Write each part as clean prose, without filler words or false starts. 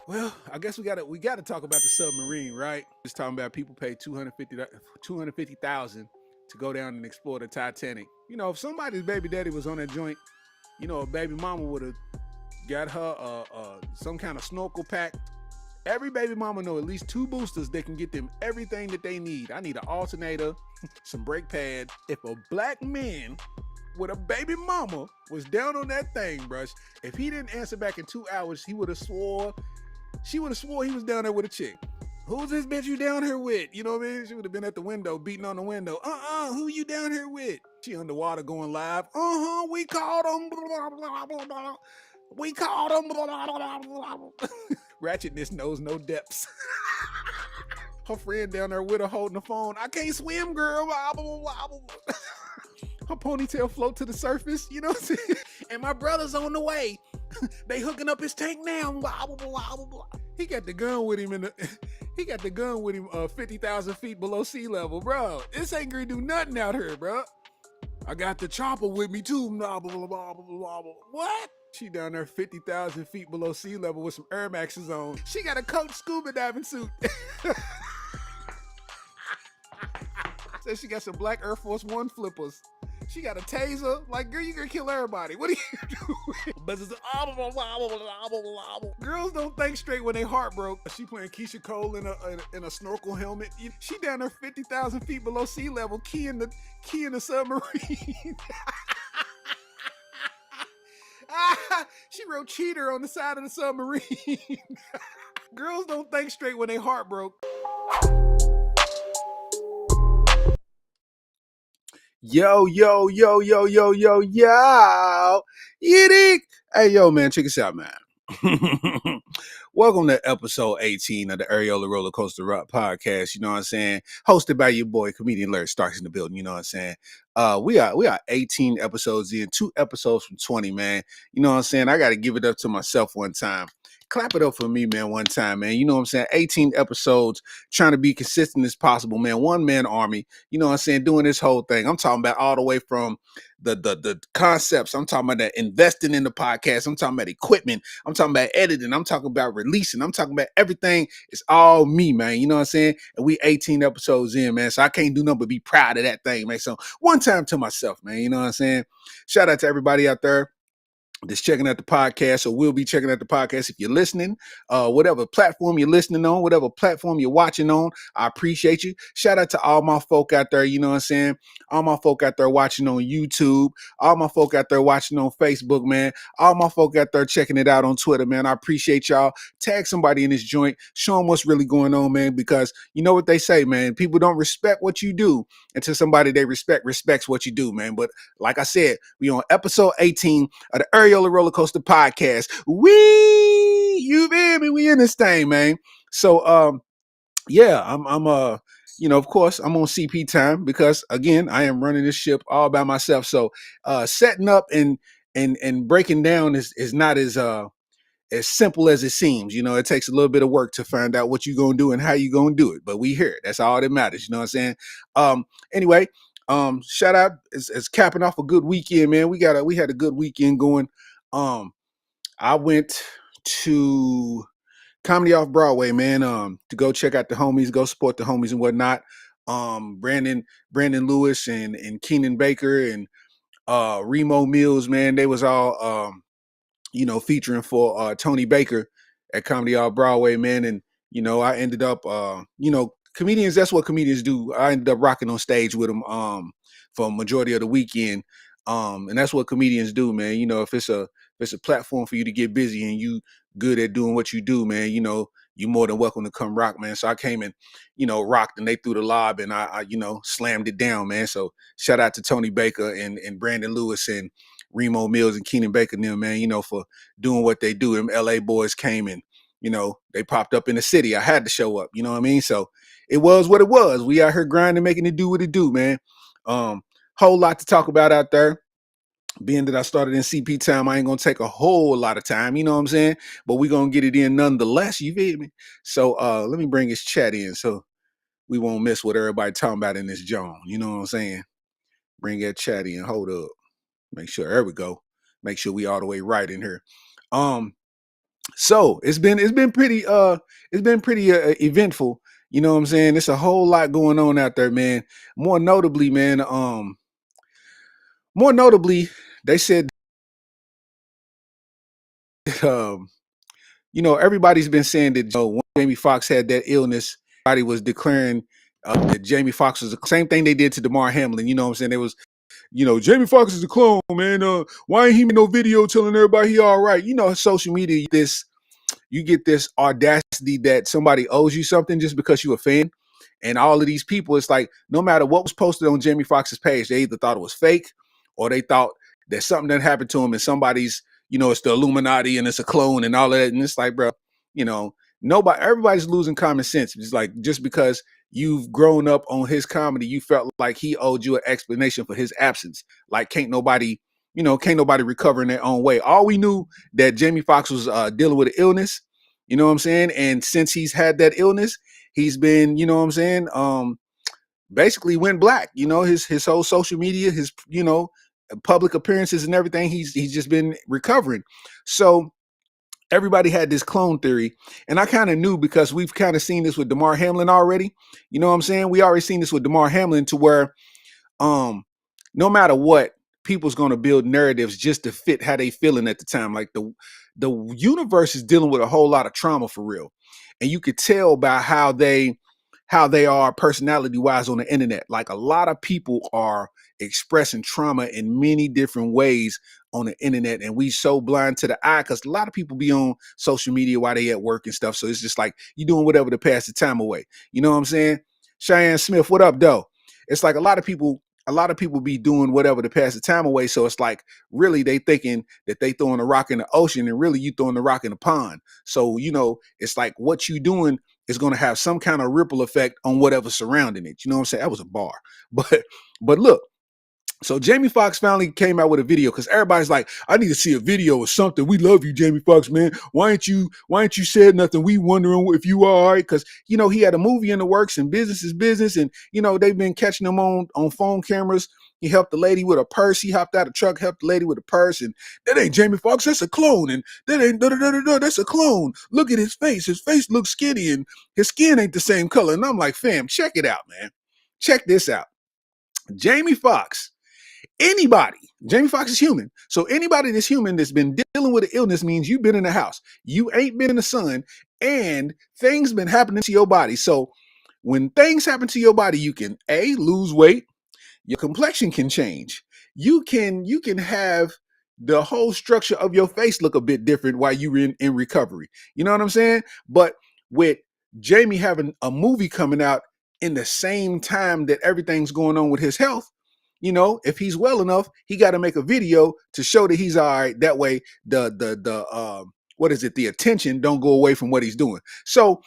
Well, I guess we gotta talk about the submarine, right? Just talking about people pay 250,000 to go down and explore the Titanic. If somebody's baby daddy was on that joint, a baby mama would have got her some kind of snorkel pack. Every baby mama know at least two boosters that can get them everything that they need. I need an alternator, some brake pads. If a black man with a baby mama was down on that thing, brush, if he didn't answer back in 2 hours, she would have swore he was down there with a chick. Who's this bitch you down here with? You know what I mean? She would have been at the window, beating on the window. Who you down here with? She underwater going live. We called him. Blah, blah, blah, blah. We called him. Blah, blah, blah, blah. Ratchetness knows no depths. Her friend down there with her holding the phone. I can't swim, girl. Blah, blah, blah, blah. Her ponytail float to the surface. You know what I'm saying? And my brother's on the way. They hooking up his tank now. Blah, blah, blah, blah, blah. He got the gun with him 50,000 feet below sea level, bro. This ain't gonna do nothing out here, bro. I got the chopper with me too. Blah, blah, blah, blah, blah, blah. What? She down there 50,000 feet below sea level with some Air Maxes on. She got a Coach scuba diving suit. Says she got some black Air Force One flippers. She got a taser. Like, girl, you gonna kill everybody. What are you doing? Girls don't think straight when they heart broke. She playing Keisha Cole in a snorkel helmet. She down there 50,000 feet below sea level, keying the submarine. She wrote cheater on the side of the submarine. Girls don't think straight when they heart broke. Yo, yo, yo, yo, yo, yo, yo. Yiddick. Hey, yo, man, check us out, man. Welcome to episode 18 of the Areola Rollercoaster Rock podcast. You know what I'm saying? Hosted by your boy, comedian Larry Starks in the building. You know what I'm saying? We are 18 episodes in, 2 episodes from 20, man. You know what I'm saying? I got to give it up to myself one time. Clap it up for me, man, one time, man. You know what I'm saying? 18 episodes, trying to be consistent as possible, man. One man army, you know what I'm saying? Doing this whole thing. I'm talking about all the way from the concepts. I'm talking about that investing in the podcast. I'm talking about equipment. I'm talking about editing. I'm talking about releasing. I'm talking about everything. It's all me, man. You know what I'm saying? And we 18 episodes in, man. So I can't do nothing but be proud of that thing, man. So one time to myself, man. You know what I'm saying? Shout out to everybody out there that's checking out the podcast, or will be checking out the podcast if you're listening, whatever platform you're listening on, whatever platform you're watching on. I appreciate you. Shout out to all my folk out there, you know what I'm saying? All my folk out there watching on YouTube, all my folk out there watching on Facebook, man. All my folk out there checking it out on Twitter, man. I appreciate y'all. Tag somebody in this joint. Show them what's really going on, man, because you know what they say, man. People don't respect what you do until somebody they respects what you do, man. But like I said, we on episode 18 of the Areola Roller Coaster podcast. You feel me? We in this thing, man. So yeah, I'm of course I'm on CP time because again, I am running this ship all by myself. So setting up and breaking down is not as simple as it seems. You know, it takes a little bit of work to find out what you're gonna do and how you're gonna do it. But we here. That's all that matters. You know what I'm saying? Anyway, shout out. It's capping off a good weekend, man. We had a good weekend going. I went to Comedy Off Broadway, man. To go check out the homies, go support the homies and whatnot. Brandon Lewis and Keenan Baker and Remo Mills, man. They was all featuring for Tony Baker at Comedy Off Broadway, man. And I ended up comedians, that's what comedians do. I ended up rocking on stage with them for a majority of the weekend. And that's what comedians do, man. You know, if it's a platform for you to get busy and you good at doing what you do, man, you're more than welcome to come rock, man. So I came and, rocked, and they threw the lob, and I slammed it down, man. So shout out to Tony Baker and Brandon Lewis and Remo Mills and Keenan Baker and them, man, for doing what they do. Them LA boys came and, they popped up in the city. I had to show up, you know what I mean? So it was what it was. We out here grinding, making it do what it do, man. Whole lot to talk about out there. Being that I started in CP time, I ain't gonna take a whole lot of time, you know what I'm saying? But we gonna get it in nonetheless, you feel me? So let me bring his chat in so we won't miss what everybody talking about in this joint, you know what I'm saying? Bring that chat in, hold up. Make sure, there we go. Make sure we all the way right in here. So it's been pretty eventful. You know what I'm saying? It's a whole lot going on out there, man. More notably, man. More notably, they said um, everybody's been saying that when Jamie Foxx had that illness, everybody was declaring that Jamie Foxx was the same thing they did to Damar Hamlin. You know what I'm saying? It was, Jamie Foxx is a clone, man. Why ain't he made no video telling everybody he all right? Social media, you get this audacity that somebody owes you something just because you a fan. And all of these people, it's like no matter what was posted on Jamie Foxx's page, they either thought it was fake or they thought that something that happened to him and somebody's, it's the Illuminati and it's a clone and all of that. And it's like, bro, you know, everybody's losing common sense. It's like just because you've grown up on his comedy, you felt like he owed you an explanation for his absence. Like can't nobody recover in their own way. All we knew that Jamie Foxx was dealing with an illness, you know what I'm saying? And since he's had that illness, he's been, you know what I'm saying, basically went black. His whole social media, his, public appearances and everything, he's just been recovering. So everybody had this clone theory, and I kind of knew because we've kind of seen this with Damar Hamlin already. You know what I'm saying? We already seen this with Damar Hamlin to where no matter what, people's going to build narratives just to fit how they feeling at the time. Like the universe is dealing with a whole lot of trauma for real, and you could tell by how they are personality wise on the internet. Like a lot of people are expressing trauma in many different ways on the internet, and we so blind to the eye because a lot of people be on social media while they at work and stuff. So it's just like you doing whatever to pass the time away. You know what I'm saying? Cheyenne Smith, what up, though? It's like a lot of people be doing whatever to pass the time away. So it's like really they thinking that they throwing a rock in the ocean and really you throwing the rock in the pond. So, it's like what you doing is going to have some kind of ripple effect on whatever's surrounding it. You know what I'm saying? That was a bar. But look, so Jamie Foxx finally came out with a video because everybody's like, I need to see a video or something. We love you, Jamie Foxx, man. Why ain't you said nothing? We wondering if you are all right. Because, he had a movie in the works and business is business. And, they've been catching him on phone cameras. He helped the lady with a purse. He hopped out of the truck, helped the lady with a purse. And that ain't Jamie Foxx. That's a clone. And that ain't that's a clone. Look at his face. His face looks skinny and his skin ain't the same color. And I'm like, fam, check it out, man. Check this out. Jamie Foxx. Jamie Foxx is human. So anybody that's human that's been dealing with an illness means you've been in the house. You ain't been in the sun and things been happening to your body. So when things happen to your body, you can lose weight, your complexion can change. You can have the whole structure of your face look a bit different while you're in recovery. You know what I'm saying? But with Jamie having a movie coming out in the same time that everything's going on with his health, if he's well enough, he got to make a video to show that he's all right. That way, the attention don't go away from what he's doing. So,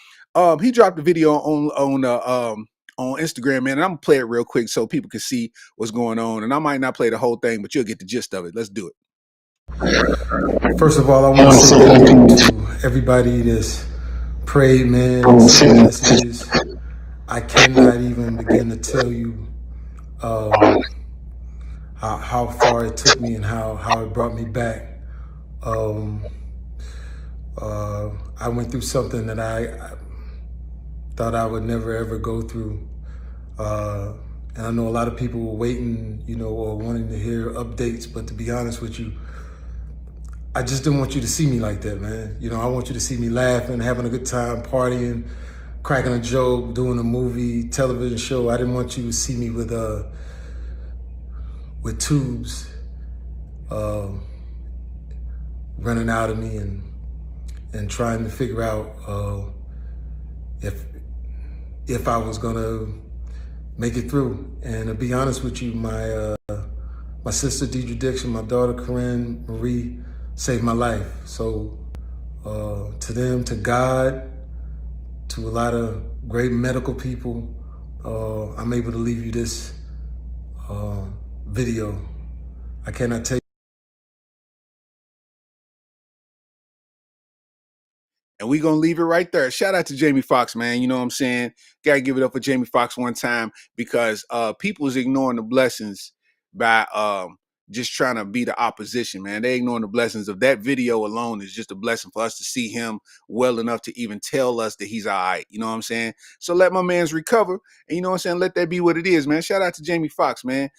he dropped a video on Instagram, man, and I'm gonna play it real quick so people can see what's going on. And I might not play the whole thing, but you'll get the gist of it. Let's do it. First of all, I want to say thank you to everybody that's prayed, man, and sent messages. I cannot even begin to tell you how far it took me and how it brought me back. I went through something that I thought I would never ever go through. And I know a lot of people were waiting, or wanting to hear updates, but to be honest with you, I just didn't want you to see me like that, man. I want you to see me laughing, having a good time, partying, cracking a joke, doing a movie, television show. I didn't want you to see me with tubes running out of me and trying to figure out if I was gonna make it through. And to be honest with you, my sister Deidre Dixon, my daughter Corinne Marie saved my life. So to them, to God, to a lot of great medical people, I'm able to leave you this video. I cannot tell you. And we're going to leave it right there. Shout out to Jamie Foxx, man. You know what I'm saying? Got to give it up for Jamie Foxx one time because people is ignoring the blessings by just trying to be the opposition, man. They ignoring the blessings of that video alone is just a blessing for us to see him well enough to even tell us that he's all right. You know what I'm saying? So let my man's recover. And you know what I'm saying? Let that be what it is, man. Shout out to Jamie Foxx, man.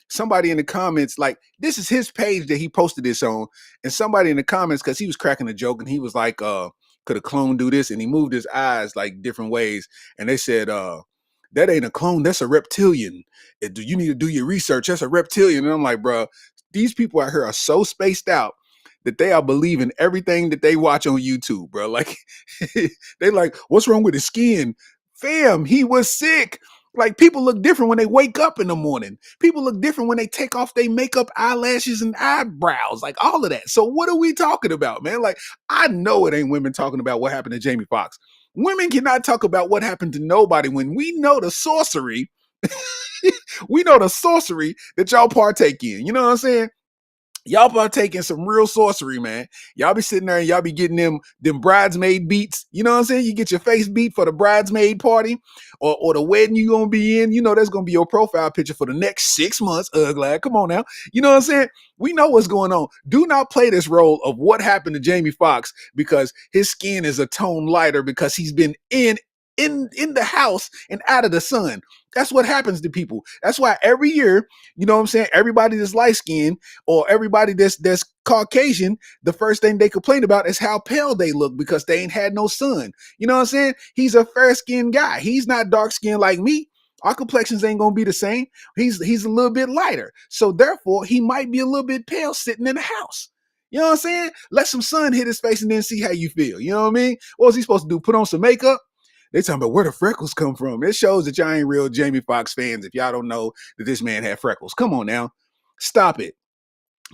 Somebody in the comments, like, this is his page that he posted this on. And somebody in the comments, because he was cracking a joke and he was like, could a clone do this? And he moved his eyes like different ways. And they said, that ain't a clone, that's a reptilian. You need to do your research. That's a reptilian. And I'm like, bro, these people out here are so spaced out that they are believing everything that they watch on YouTube, bro. Like, they like, what's wrong with his skin? Fam, he was sick. Like, people look different when they wake up in the morning. People look different when they take off their makeup, eyelashes, and eyebrows, like all of that. So what are we talking about, man? Like, I know it ain't women talking about what happened to Jamie Foxx. Women cannot talk about what happened to nobody when we know the sorcery. We know the sorcery that y'all partake in. You know what I'm saying? Y'all partake in some real sorcery, man. Y'all be sitting there and y'all be getting them bridesmaid beats. You know what I'm saying? You get your face beat for the bridesmaid party or the wedding you gonna be in. You know that's gonna be your profile picture for the next 6 months. Glad. Come on now. You know what I'm saying? We know what's going on. Do not play this role of what happened to Jamie Foxx because his skin is a tone lighter because he's been in the house and out of the sun. That's what happens to people. That's why every year, you know what I'm saying, everybody that's light skinned or everybody that's Caucasian, the first thing they complain about is how pale they look because they ain't had no sun. You know what I'm saying? He's a fair skinned guy. He's not dark skinned like me. Our complexions ain't gonna be the same. He's a little bit lighter. So therefore, he might be a little bit pale sitting in the house. You know what I'm saying? Let some sun hit his face and then see how you feel. You know what I mean? What was he supposed to do? Put on some makeup? They talking about where the freckles come from. It shows that y'all ain't real Jamie Foxx fans if y'all don't know that this man had freckles. Come on now. Stop it.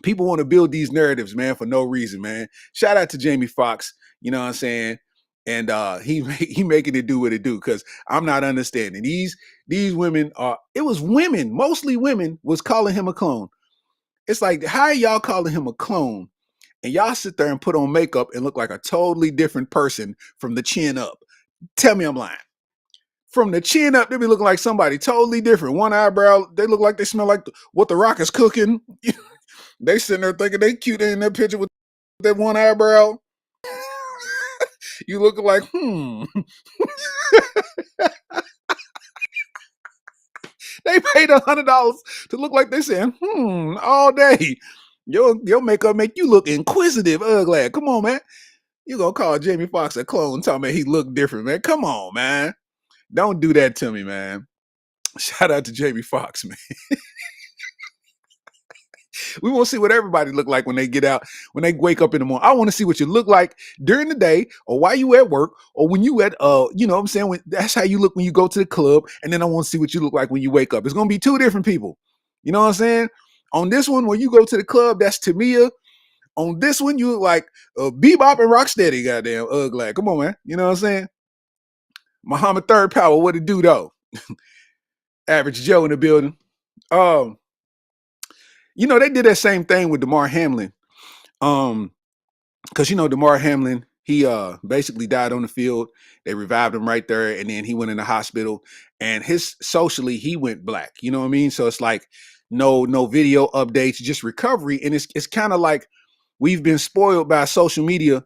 People want to build these narratives, man, for no reason, man. Shout out to Jamie Foxx, you know what I'm saying? And he making it do what it do because I'm not understanding. These women are, it was women, mostly women, was calling him a clone. It's like, how are y'all calling him a clone? And y'all sit there and put on makeup and look like a totally different person from the chin up. Tell me I'm lying. From the chin up, they be looking like somebody totally different. One eyebrow, they look like they smell like what the Rock is cooking. They sitting there thinking they cute in that picture with that one eyebrow. You looking like, They paid $100 to look like they saying, all day. Your makeup make you look inquisitive, ugly. Come on, man. You gonna call Jamie Foxx a clone, telling me he look different, man. Come on, man. Don't do that to me, man. Shout out to Jamie Foxx, man. We want to see what everybody look like when they get out, when they wake up in the morning. I want to see what you look like during the day or while you at work or when you at, you know what I'm saying? That's how you look when you go to the club. And then I want to see what you look like when you wake up. It's going to be two different people. You know what I'm saying? On this one, when you go to the club, that's Tamia. On this one, you look like Bebop and Rocksteady, goddamn ugly. Come on, man. You know what I'm saying? Muhammad Third Power, what it do though? Average Joe in the building. You know, they did that same thing with Damar Hamlin. Because you know, Damar Hamlin, he basically died on the field. They revived him right there, and then he went in the hospital. And his socially, he went black. You know what I mean? So it's like no video updates, just recovery. And it's kind of like we've been spoiled by social media.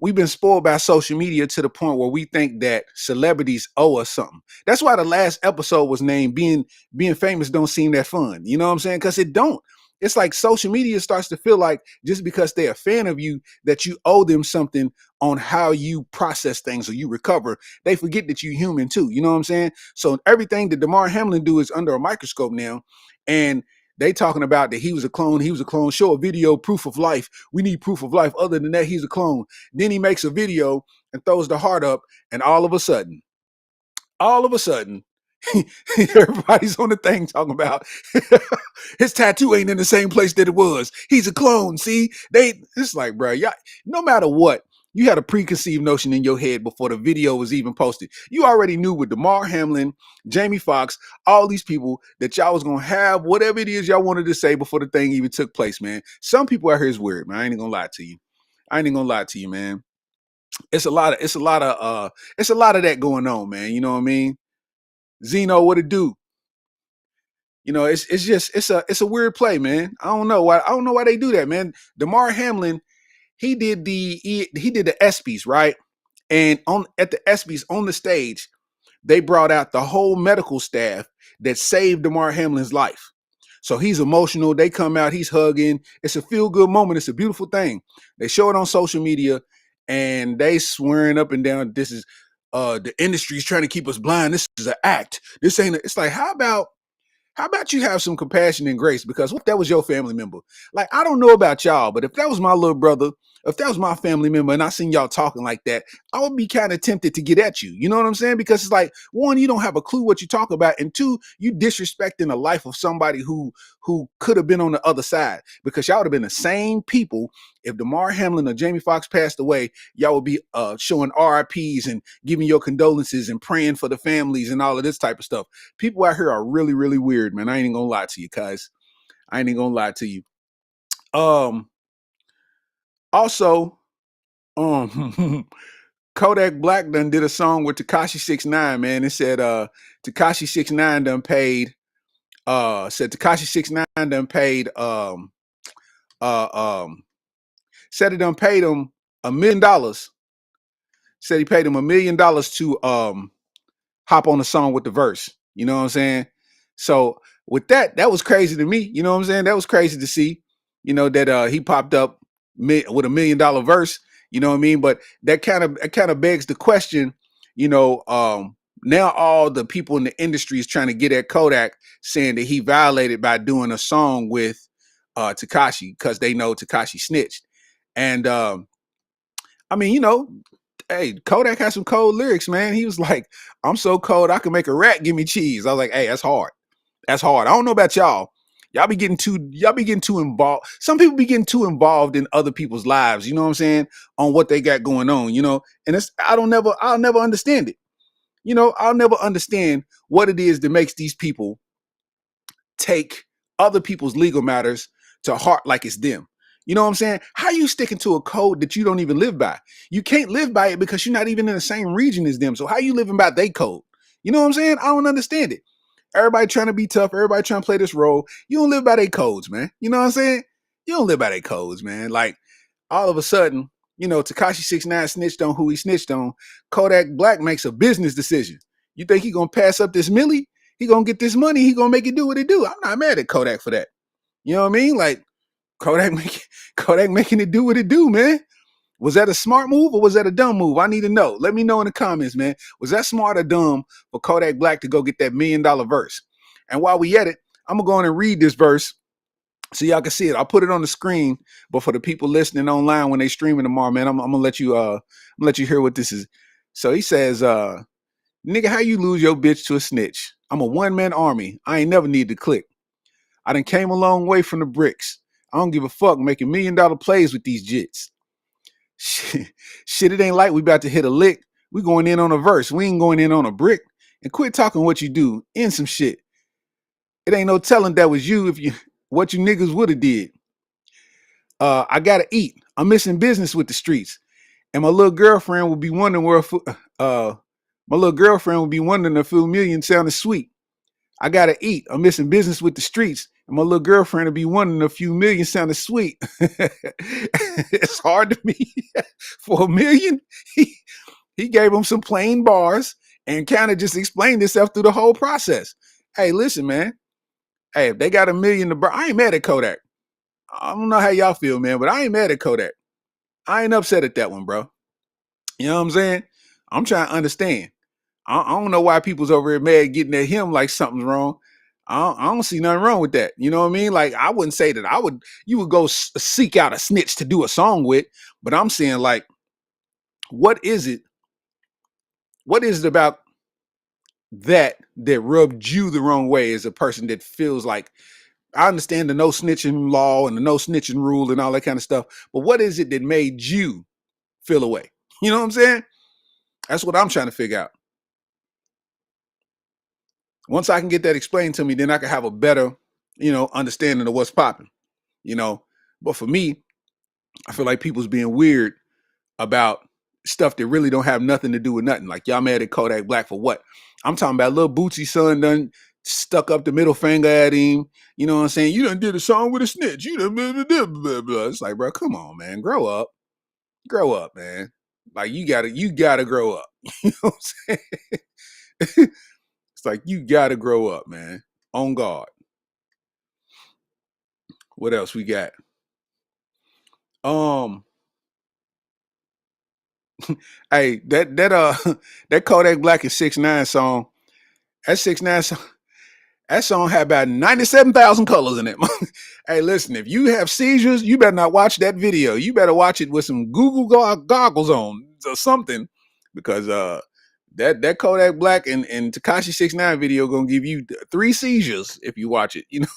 We've been spoiled by social media to the point where we think that celebrities owe us something. That's why the last episode was named being famous don't seem that fun. You know what I'm saying? Because it don't. It's like social media starts to feel like just because they're a fan of you that you owe them something on how you process things or you recover. They forget that you're human too. You know what I'm saying? So everything that Damar Hamlin do is under a microscope now. And they talking about that he was a clone. He was a clone. Show a video, proof of life. We need proof of life. Other than that, he's a clone. Then he makes a video and throws the heart up. And all of a sudden, everybody's on the thing talking about his tattoo ain't in the same place that it was. He's a clone. See, it's like, bro, y'all, no matter what, you had a preconceived notion in your head before the video was even posted. You already knew with Damar Hamlin, Jamie Foxx, all these people that y'all was gonna have whatever it is y'all wanted to say before the thing even took place, man. Some people out here is weird, man. I ain't gonna lie to you, man. It's a lot of that going on, man. You know what I mean? Zeno, what it do? It's a weird play, man. I don't know why they do that, man. Damar Hamlin, he did the ESPYs, right? And on at the ESPYs on the stage, they brought out the whole medical staff that saved Damar Hamlin's life. So he's emotional. They come out, he's hugging. It's a feel good moment. It's a beautiful thing. They show it on social media and they swearing up and down. This is the industry's trying to keep us blind. This is an act. This ain't. It's like how about you have some compassion and grace? Because what if that was your family member? Like, I don't know about y'all, but if that was my little brother, if that was my family member and I seen y'all talking like that, I would be kind of tempted to get at you. You know what I'm saying? Because it's like, one, you don't have a clue what you talk about, and two, you disrespecting the life of somebody who could have been on the other side. Because y'all would have been the same people. If Damar Hamlin or Jamie Foxx passed away, y'all would be showing RIPs and giving your condolences and praying for the families and all of this type of stuff. People out here are really, really weird, man. I ain't even gonna lie to you, guys. I ain't even gonna lie to you. Also, Kodak Black done did a song with Tekashi 6ix9ine, man. It said Tekashi 6ix9ine done paid said Tekashi 6ix9ine done paid said he done paid him $1 million. Said he paid him $1 million to hop on the song with the verse. You know what I'm saying? So with that was crazy to me. You know what I'm saying? That was crazy to see, that he popped up with $1 million verse. You know what I mean? But that kind of begs the question, now all the people in the industry is trying to get at Kodak, saying that he violated by doing a song with Tekashi because they know Tekashi snitched. And I mean, hey, Kodak has some cold lyrics, man. He was like, I'm so cold, I can make a rat give me cheese. I was like, hey, that's hard. That's hard. I don't know about y'all. Y'all be getting too involved. Some people be getting too involved in other people's lives, you know what I'm saying? On what they got going on, and I'll never understand it. I'll never understand what it is that makes these people take other people's legal matters to heart like it's them. You know what I'm saying? How you sticking to a code that you don't even live by? You can't live by it because you're not even in the same region as them. So how you living by their code? You know what I'm saying? I don't understand it. Everybody trying to be tough. Everybody trying to play this role. You don't live by their codes, man. You know what I'm saying? You don't live by their codes, man. Like, all of a sudden, Tekashi 6ix9ine snitched on who he snitched on. Kodak Black makes a business decision. You think he gonna pass up this milli? He gonna get this money. He gonna make it do what it do. I'm not mad at Kodak for that. You know what I mean? Like, Kodak making it do what it do, man. Was that a smart move or was that a dumb move? I need to know. Let me know in the comments, man. Was that smart or dumb for Kodak Black to go get that $1 million verse? And while we at it, I'm gonna go on and read this verse so y'all can see it. I'll put it on the screen, but for the people listening online when they streaming tomorrow, man, I'm gonna let you hear what this is. So he says, nigga, how you lose your bitch to a snitch? I'm a one-man army. I ain't never need to click. I done came a long way from the bricks. I don't give a fuck making $1 million plays with these jits. Shit, it ain't like we about to hit a lick. We going in on a verse. We ain't going in on a brick. And quit talking what you do. In some shit. It ain't no telling that was you what you niggas would have did. I gotta eat. I'm missing business with the streets. And my little girlfriend will be wondering if a few million sounded sweet. I gotta eat. I'm missing business with the streets. And my little girlfriend will be wondering if a few million sounded sweet. It's hard to me. For $1 million, he gave him some plain bars and kind of just explained himself through the whole process. Hey, listen, man. Hey, if they got $1 million to burn, I ain't mad at Kodak. I don't know how y'all feel, man, but I ain't mad at Kodak. I ain't upset at that one, bro. You know what I'm saying? I'm trying to understand. I don't know why people's over here mad getting at him like something's wrong. I don't see nothing wrong with that. You know what I mean? Like, I wouldn't say that you would go seek out a snitch to do a song with, but I'm saying, like, what is it about that rubbed you the wrong way as a person that feels like, I understand the no snitching law and the no snitching rule and all that kind of stuff, but what is it that made you feel away? You know what I'm saying? That's what I'm trying to figure out. Once I can get that explained to me, then I can have a better, understanding of what's popping, But for me, I feel like people's being weird about stuff that really don't have nothing to do with nothing. Like, y'all mad at Kodak Black for what? I'm talking about Lil Bootsy's son done stuck up the middle finger at him. You know what I'm saying? You done did a song with a snitch. You done blah, blah, blah, blah. It's like, bro, come on, man. Grow up, man. Like you gotta grow up. You know what I'm saying? It's like you gotta grow up, man. On guard. What else we got? Hey, that Kodak Black and 6ix9ine song. That 6ix9ine song. That song had about 97,000 colors in it. Hey, listen, if you have seizures, you better not watch that video. You better watch it with some Google goggles on or something, because that Kodak Black and Tekashi 6ix9ine video gonna give you 3 seizures if you watch it. You know,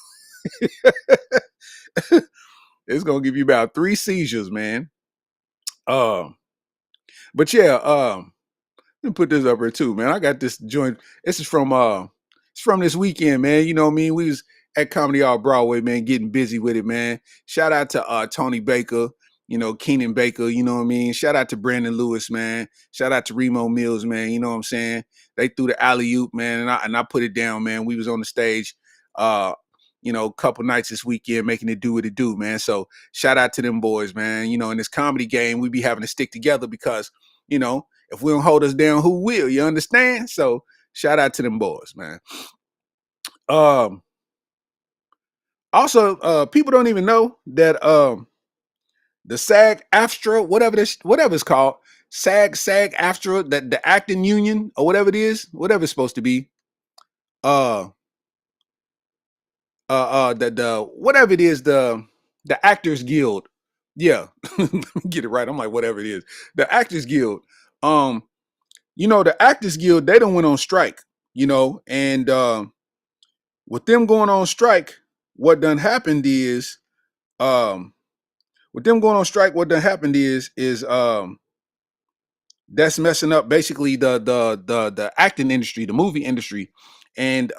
it's gonna give you about 3 seizures, man. But yeah, let me put this up here too, man. I got this joint. This is from it's from this weekend, man. You know what I mean? We was at Comedy Off Broadway, man, getting busy with it, man. Shout out to Tony Baker, you know, Keenan Baker, you know what I mean? Shout out to Brandon Lewis, man. Shout out to Remo Mills, man. You know what I'm saying? They threw the alley-oop, man, and I put it down, man. We was on the stage you know, a couple nights this weekend making it do what it do, man. So shout out to them boys, man. You know, in this comedy game, we be having to stick together because, you know, if we don't hold us down, who will? You understand? So shout out to them boys, man. Also, people don't even know that the SAG-AFTRA, whatever it's called, SAG-AFTRA, that the acting union or whatever it is, whatever it's supposed to be, the whatever it is, the Actors Guild. Yeah, get it right. I'm like, whatever it is, the Actors Guild. You know, the Actors Guild, they done went on strike. You know, and with them going on strike, what done happened is, with them going on strike, what done happened is that's messing up basically the acting industry, the movie industry, and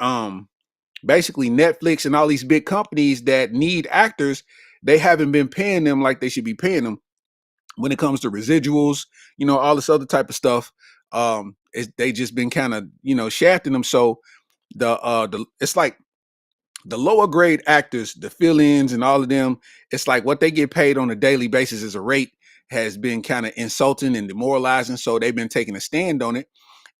basically Netflix and all these big companies that need actors, they haven't been paying them like they should be paying them when it comes to residuals, you know, all this other type of stuff. They just been kind of, you know, shafting them. So the it's like the lower grade actors, the fill-ins and all of them, it's like what they get paid on a daily basis as a rate has been kind of insulting and demoralizing. So they've been taking a stand on it.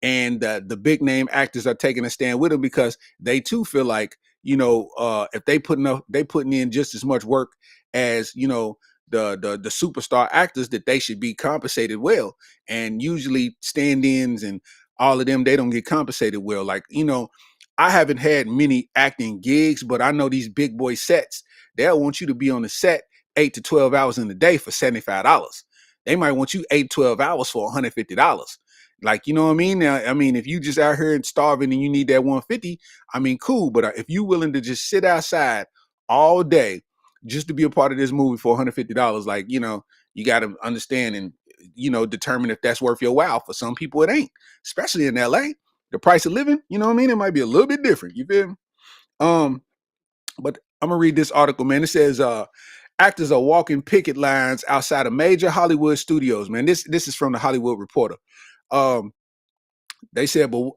And the big name actors are taking a stand with them because they too feel like, you know, if they putting in just as much work as, you know, the superstar actors, that they should be compensated well. And usually stand-ins and all of them, they don't get compensated well. Like, you know, I haven't had many acting gigs, but I know these big boy sets, they'll want you to be on the set 8 to 12 hours in a day for $75. They might want you 8-12 hours for $150. Like, you know what I mean? Now, I mean, if you just out here and starving and you need that 150, I mean, cool. But if you willing to just sit outside all day just to be a part of this movie for $150, like, you know, you got to understand and, you know, determine if that's worth your while. For some people, it ain't, especially in LA. The price of living, you know what I mean? It might be a little bit different. You feel me? But I'm gonna read this article, man. It says actors are walking picket lines outside of major Hollywood studios, man. This is from the Hollywood Reporter. They said, but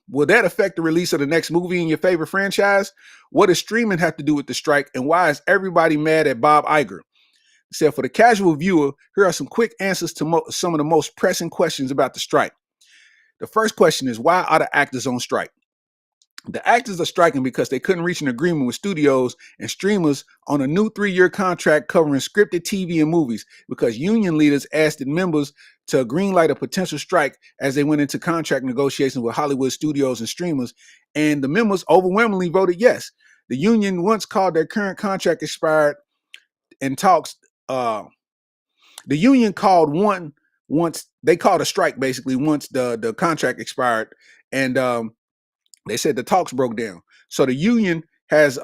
will that affect the release of the next movie in your favorite franchise? What does streaming have to do with the strike? And why is everybody mad at Bob Iger? They said, for the casual viewer, here are some quick answers to some of the most pressing questions about the strike. The first question is, why are the actors on strike? The actors are striking because they couldn't reach an agreement with studios and streamers on a new 3-year contract covering scripted TV and movies, because union leaders asked the members to greenlight a potential strike as they went into contract negotiations with Hollywood studios and streamers, and the members overwhelmingly voted yes. The union once called their current contract expired and talks. The union called once they called a strike basically once the contract expired, and they said the talks broke down. So the union has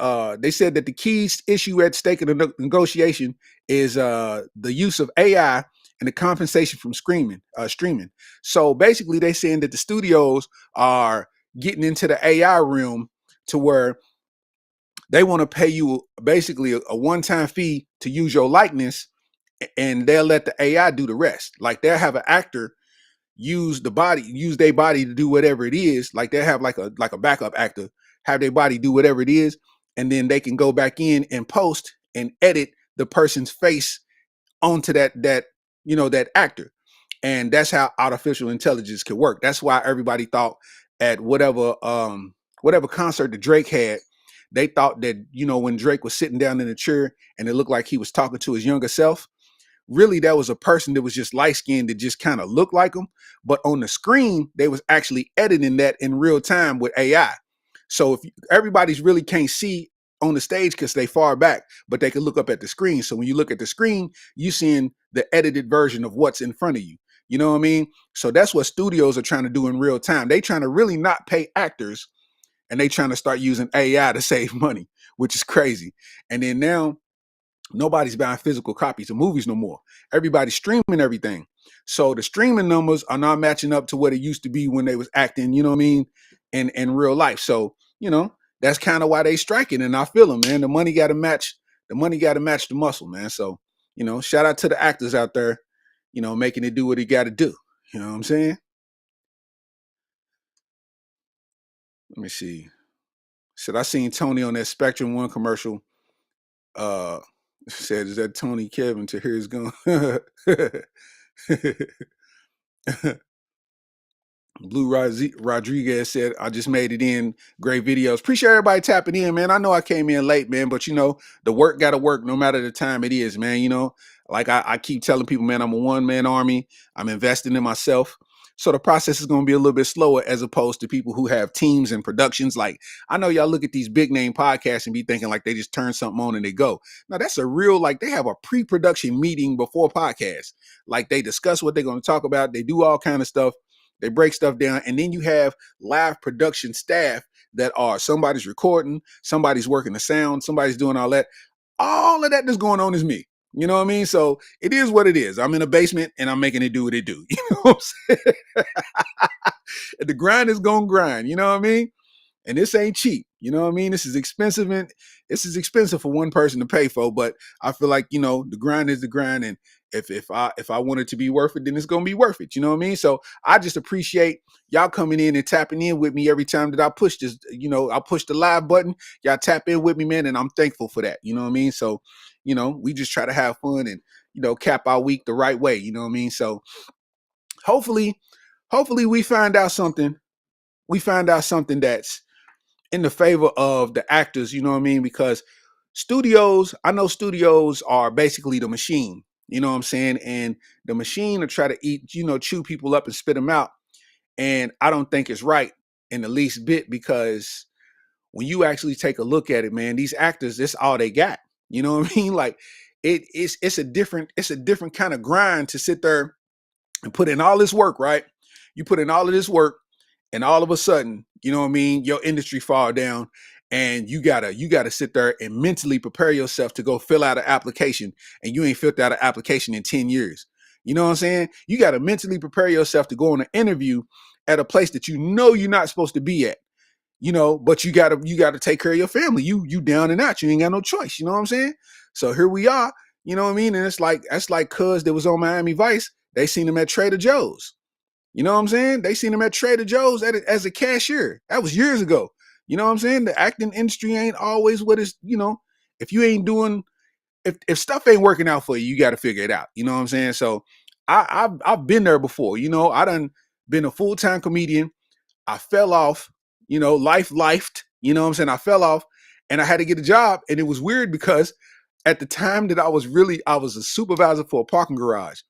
they said that the key issue at stake in the negotiation is the use of AI and the compensation from streaming. So basically they're saying that the studios are getting into the AI realm to where they want to pay you basically a one-time fee to use your likeness, and they'll let the AI do the rest. Like they'll have an actor use their body to do whatever it is. Like they have like a backup actor have their body do whatever it is, and then they can go back in and post and edit the person's face onto that actor. And that's how artificial intelligence can work. That's why everybody thought at whatever concert that Drake had, they thought that, when Drake was sitting down in a chair and it looked like he was talking to his younger self, really that was a person that was just light skinned that just kind of looked like him. But on the screen, they was actually editing that in real time with AI. So if everybody's really can't see on the stage because they far back, but they can look up at the screen. So when you look at the screen, you seeing the edited version of what's in front of you. You know what I mean? So that's what studios are trying to do in real time. They trying to really not pay actors, and they trying to start using AI to save money, which is crazy. And then now nobody's buying physical copies of movies no more. Everybody's streaming everything. So the streaming numbers are not matching up to what it used to be when they was acting, you know what I mean, in real life. So, that's kind of why they striking. And I feel them, man. The money got to match the muscle, man. So, shout out to the actors out there, making it do what it got to do. You know what I'm saying? Let me see. Said I seen Tony on that Spectrum One commercial. Said, is that Tony Kevin to hear his gun? Blue Rodriguez said, I just made it in. Great videos. Appreciate everybody tapping in, man. I know I came in late, man, but the work got to work no matter the time it is, man. Like I keep telling people, man, I'm a one-man army. I'm investing in myself. So the process is going to be a little bit slower as opposed to people who have teams and productions. Like, I know y'all look at these big name podcasts and be thinking like they just turn something on and they go. Now that's a real, like, they have a pre-production meeting before podcast. Like, they discuss what they're going to talk about. They do all kind of stuff. They break stuff down. And then you have live production staff that are, somebody's recording, somebody's working the sound, somebody's doing all that. All of that that's going on is me. You know what I mean? So it is what it is. I'm in a basement and I'm making it do what it do. You know what I'm saying? The grind is going to grind. You know what I mean? And this ain't cheap. You know what I mean? This is expensive, and this is expensive for one person to pay for. But I feel like, the grind is the grind. And if I want it to be worth it, then it's gonna be worth it. You know what I mean? So I just appreciate y'all coming in and tapping in with me every time that I push this, I push the live button. Y'all tap in with me, man, and I'm thankful for that. You know what I mean? So, we just try to have fun and, cap our week the right way. You know what I mean? So hopefully we find out something. We find out something that's in the favor of the actors, you know what I mean? Because I know studios are basically the machine, you know what I'm saying? And the machine will try to eat, chew people up and spit them out. And I don't think it's right in the least bit, because when you actually take a look at it, man, these actors, that's all they got. You know what I mean? Like, it's a different kind of grind to sit there and put in all this work, right? You put in all of this work, and all of a sudden, you know what I mean, your industry fall down, and you gotta sit there and mentally prepare yourself to go fill out an application, and you ain't filled out an application in 10 years. You know what I'm saying? You gotta mentally prepare yourself to go on an interview at a place that you're not supposed to be at. But you gotta take care of your family. You down and out. You ain't got no choice. You know what I'm saying? So here we are. You know what I mean? And that's like cuz that was on Miami Vice. They seen him at Trader Joe's. You know what I'm saying? They seen him at Trader Joe's as a cashier. That was years ago. You know what I'm saying? The acting industry ain't always what is, if you ain't doing, if stuff ain't working out for you, you got to figure it out. You know what I'm saying? So I've been there before. I done been a full-time comedian. I fell off, life lifed, you know what I'm saying? I fell off and I had to get a job. And it was weird because at the time that I was a supervisor for a parking garage.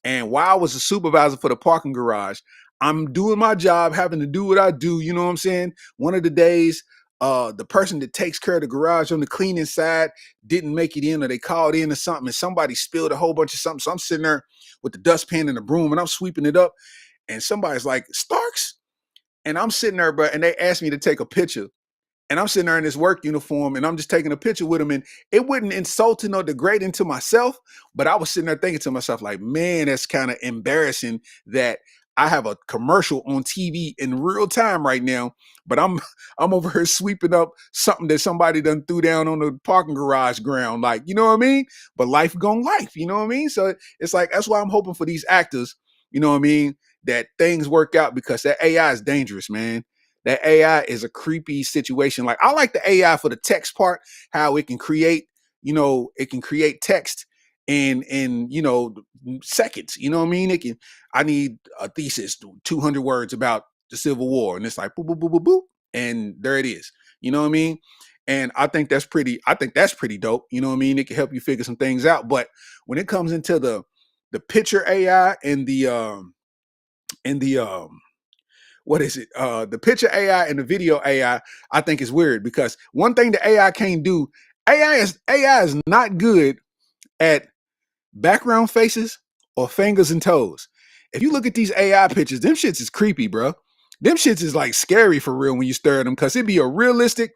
And while I was a supervisor for the parking garage, I'm doing my job, having to do what I do. You know what I'm saying? One of the days, the person that takes care of the garage on the cleaning side didn't make it in, or they called in or something, and somebody spilled a whole bunch of something. So I'm sitting there with the dustpan and the broom, and I'm sweeping it up. And somebody's like, Starks? And I'm sitting there, bro, and they asked me to take a picture. And I'm sitting there in this work uniform, and I'm just taking a picture with him. And it wasn't insulting or degrading to myself, but I was sitting there thinking to myself, like, man, that's kind of embarrassing that I have a commercial on TV in real time right now, but I'm over here sweeping up something that somebody done threw down on the parking garage ground. Like, you know what I mean? But life gone life, you know what I mean? So it's like, that's why I'm hoping for these actors, you know what I mean, that things work out, because that AI is dangerous, man. that AI is a creepy situation. Like I like the AI for the text part, how it can create, it can create text in seconds. You know what I mean? It can. I need a thesis, 200 words about the Civil War, and it's like boop boop boop boop boop, and there it is. You know what I mean? And I think that's pretty. I think that's pretty dope. You know what I mean? It can help you figure some things out. But when it comes into the picture AI and the what is it? The picture AI and the video AI, I think is weird because one thing the AI can't do, AI is not good at background faces or fingers and toes. If you look at these AI pictures, them shits is creepy, bro. Them shits is like scary for real when you stare at them because it'd be a realistic.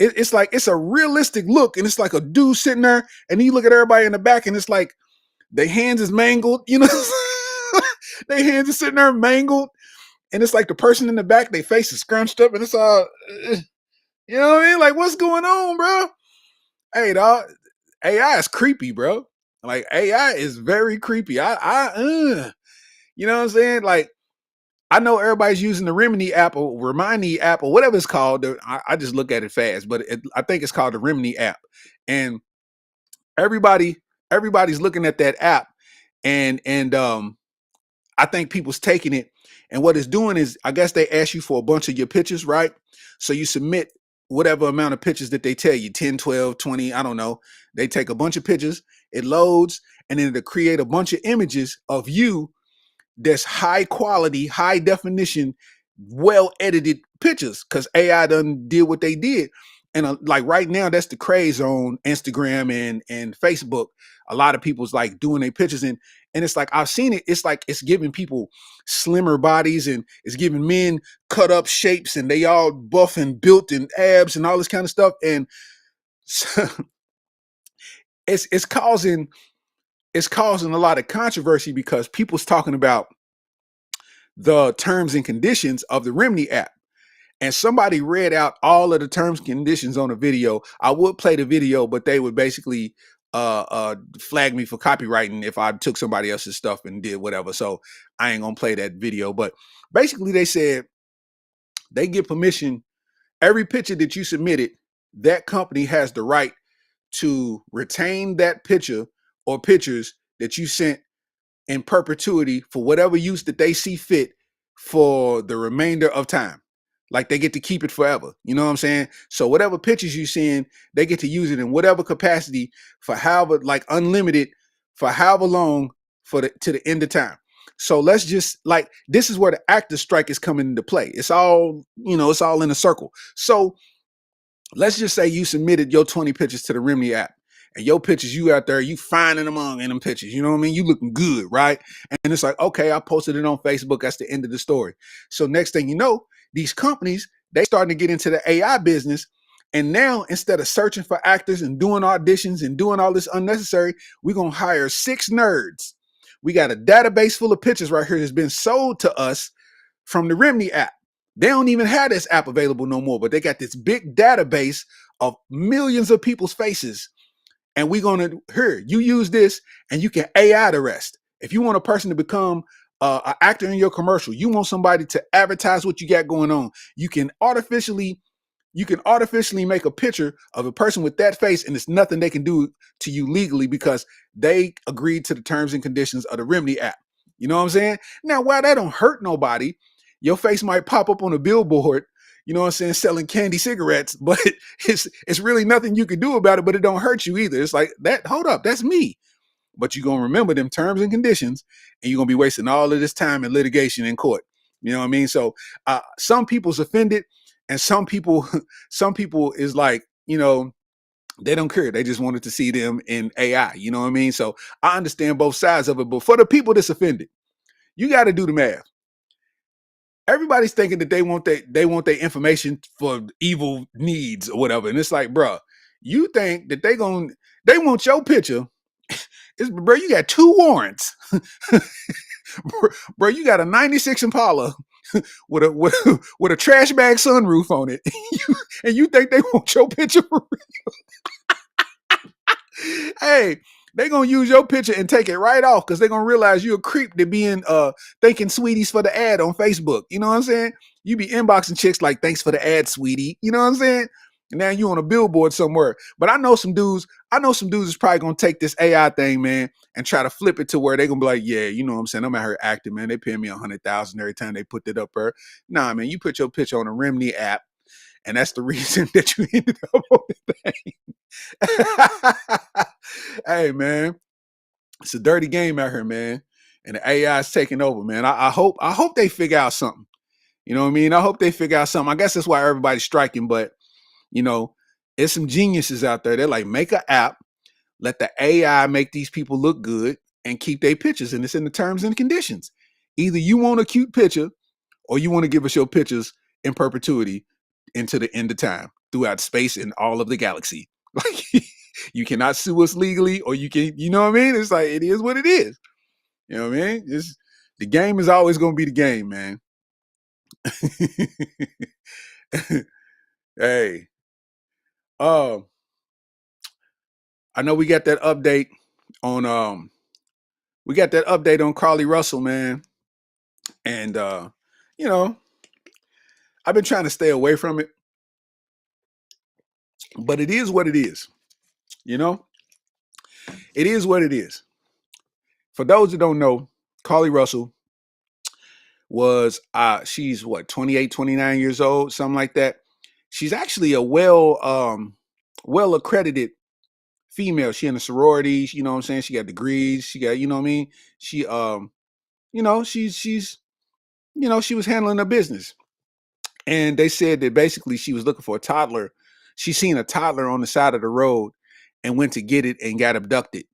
It's like it's a realistic look, and it's like a dude sitting there, and then you look at everybody in the back, and it's like their hands is mangled, their hands are sitting there mangled, and it's like the person in the back, their face is scrunched up, and it's all, you know what I mean? Like, what's going on, bro? Hey, dog, AI is creepy, bro. Like, AI is very creepy. You know what I'm saying? Like, I know everybody's using the Remini app or Remini app or whatever it's called. I just look at it fast, but I think it's called the Remini app, and everybody's looking at that app, and I think people's taking it, and what it's doing is, I guess they ask you for a bunch of your pictures, right? So you submit whatever amount of pictures that they tell you, 10, 12, 20, I don't know. They take a bunch of pictures, it loads, and then it'll create a bunch of images of you that's high quality, high definition, well edited pictures because AI done did what they did. And like right now, that's the craze on Instagram and Facebook. A lot of people's like doing their pictures, and it's like I've seen it. It's like it's giving people slimmer bodies, and it's giving men cut up shapes, and they all buff and built and abs and all this kind of stuff. And so it's causing a lot of controversy because people's talking about the terms and conditions of the Remini app. And somebody read out all of the terms and conditions on a video. I would play the video, but they would basically flag me for copywriting if I took somebody else's stuff and did whatever. So I ain't gonna play that video. But basically they said they give permission. Every picture that you submitted, that company has the right to retain that picture or pictures that you sent in perpetuity for whatever use that they see fit for the remainder of time. Like they get to keep it forever. You know what I'm saying? So whatever pictures you send, they get to use it in whatever capacity for however, like unlimited, for however long to the end of time. So let's just like, this is where the actor strike is coming into play. It's all, it's all in a circle. So let's just say you submitted your 20 pictures to the Remini app. And your pictures, you out there, you finding among in them pictures. You know what I mean? You looking good, right? And it's like, okay, I posted it on Facebook. That's the end of the story. So next thing you know, these companies, they starting to get into the AI business. And now instead of searching for actors and doing auditions and doing all this unnecessary, we're going to hire 6 nerds. We got a database full of pictures right here that's been sold to us from the Remini app. They don't even have this app available no more, but they got this big database of millions of people's faces. And we're going to, here, you use this and you can AI the rest. If you want a person to become an actor in your commercial, you want somebody to advertise what you got going on, you can artificially make a picture of a person with that face, and it's nothing they can do to you legally because they agreed to the terms and conditions of the Remini app. You know what I'm saying? Now, while that don't hurt nobody, your face might pop up on a billboard, you know what I'm saying, selling candy cigarettes, but it's really nothing you can do about it, but it don't hurt you either. It's like, that, hold up, that's me. But you're going to remember them terms and conditions, and you're going to be wasting all of this time in litigation in court. You know what I mean? So some people's offended, and some people is like, they don't care. They just wanted to see them in AI. You know what I mean? So I understand both sides of it, but for the people that's offended, you got to do the math. Everybody's thinking that they want their information for evil needs or whatever. And it's like, bro, you think that they want your picture. Bro, you got 2 warrants. Bro, you got a 96 Impala with a trash bag sunroof on it. And you think they want your picture for real? Hey, They gonna use your picture and take it right off because they're gonna realize you're a creep to being thanking sweeties for the ad on Facebook. You know what I'm saying? You be inboxing chicks like, thanks for the ad, sweetie. You know what I'm saying? And now you on a billboard somewhere. But I know some dudes is probably gonna take this AI thing, man, and try to flip it to where they gonna be like, yeah, you know what I'm saying? I'm out here acting, man. They pay me $100,000 every time they put that up there. Nah, man, you put your picture on a Remini app, and that's the reason that you ended up on the thing. Hey, man, it's a dirty game out here, man, and the AI is taking over, man. I hope they figure out something. You know what I mean? I hope they figure out something. I guess that's why everybody's striking, but you know, there's some geniuses out there. They're like, make an app, let the AI make these people look good, and keep their pictures, and it's in the terms and conditions. Either you want a cute picture, or you want to give us your pictures in perpetuity into the end of time, throughout space and all of the galaxy. Like, you cannot sue us legally, or you can, you know what I mean? It's like, it is what it is. You know what I mean? The game is always going to be the game, man. Hey, I know we got that update on Carlee Russell, man. And you know, I've been trying to stay away from it, but it is what it is. You know, it is what it is. For those that don't know, Carlee Russell was she's what, 28, 29 years old, something like that. She's actually a well accredited female. She in the sororities, you know what I'm saying? She got degrees, she got, you know what I mean? She you know, she's you know, she was handling her business. And they said that basically she was looking for a toddler. She seen a toddler on the side of the road and went to get it and got abducted.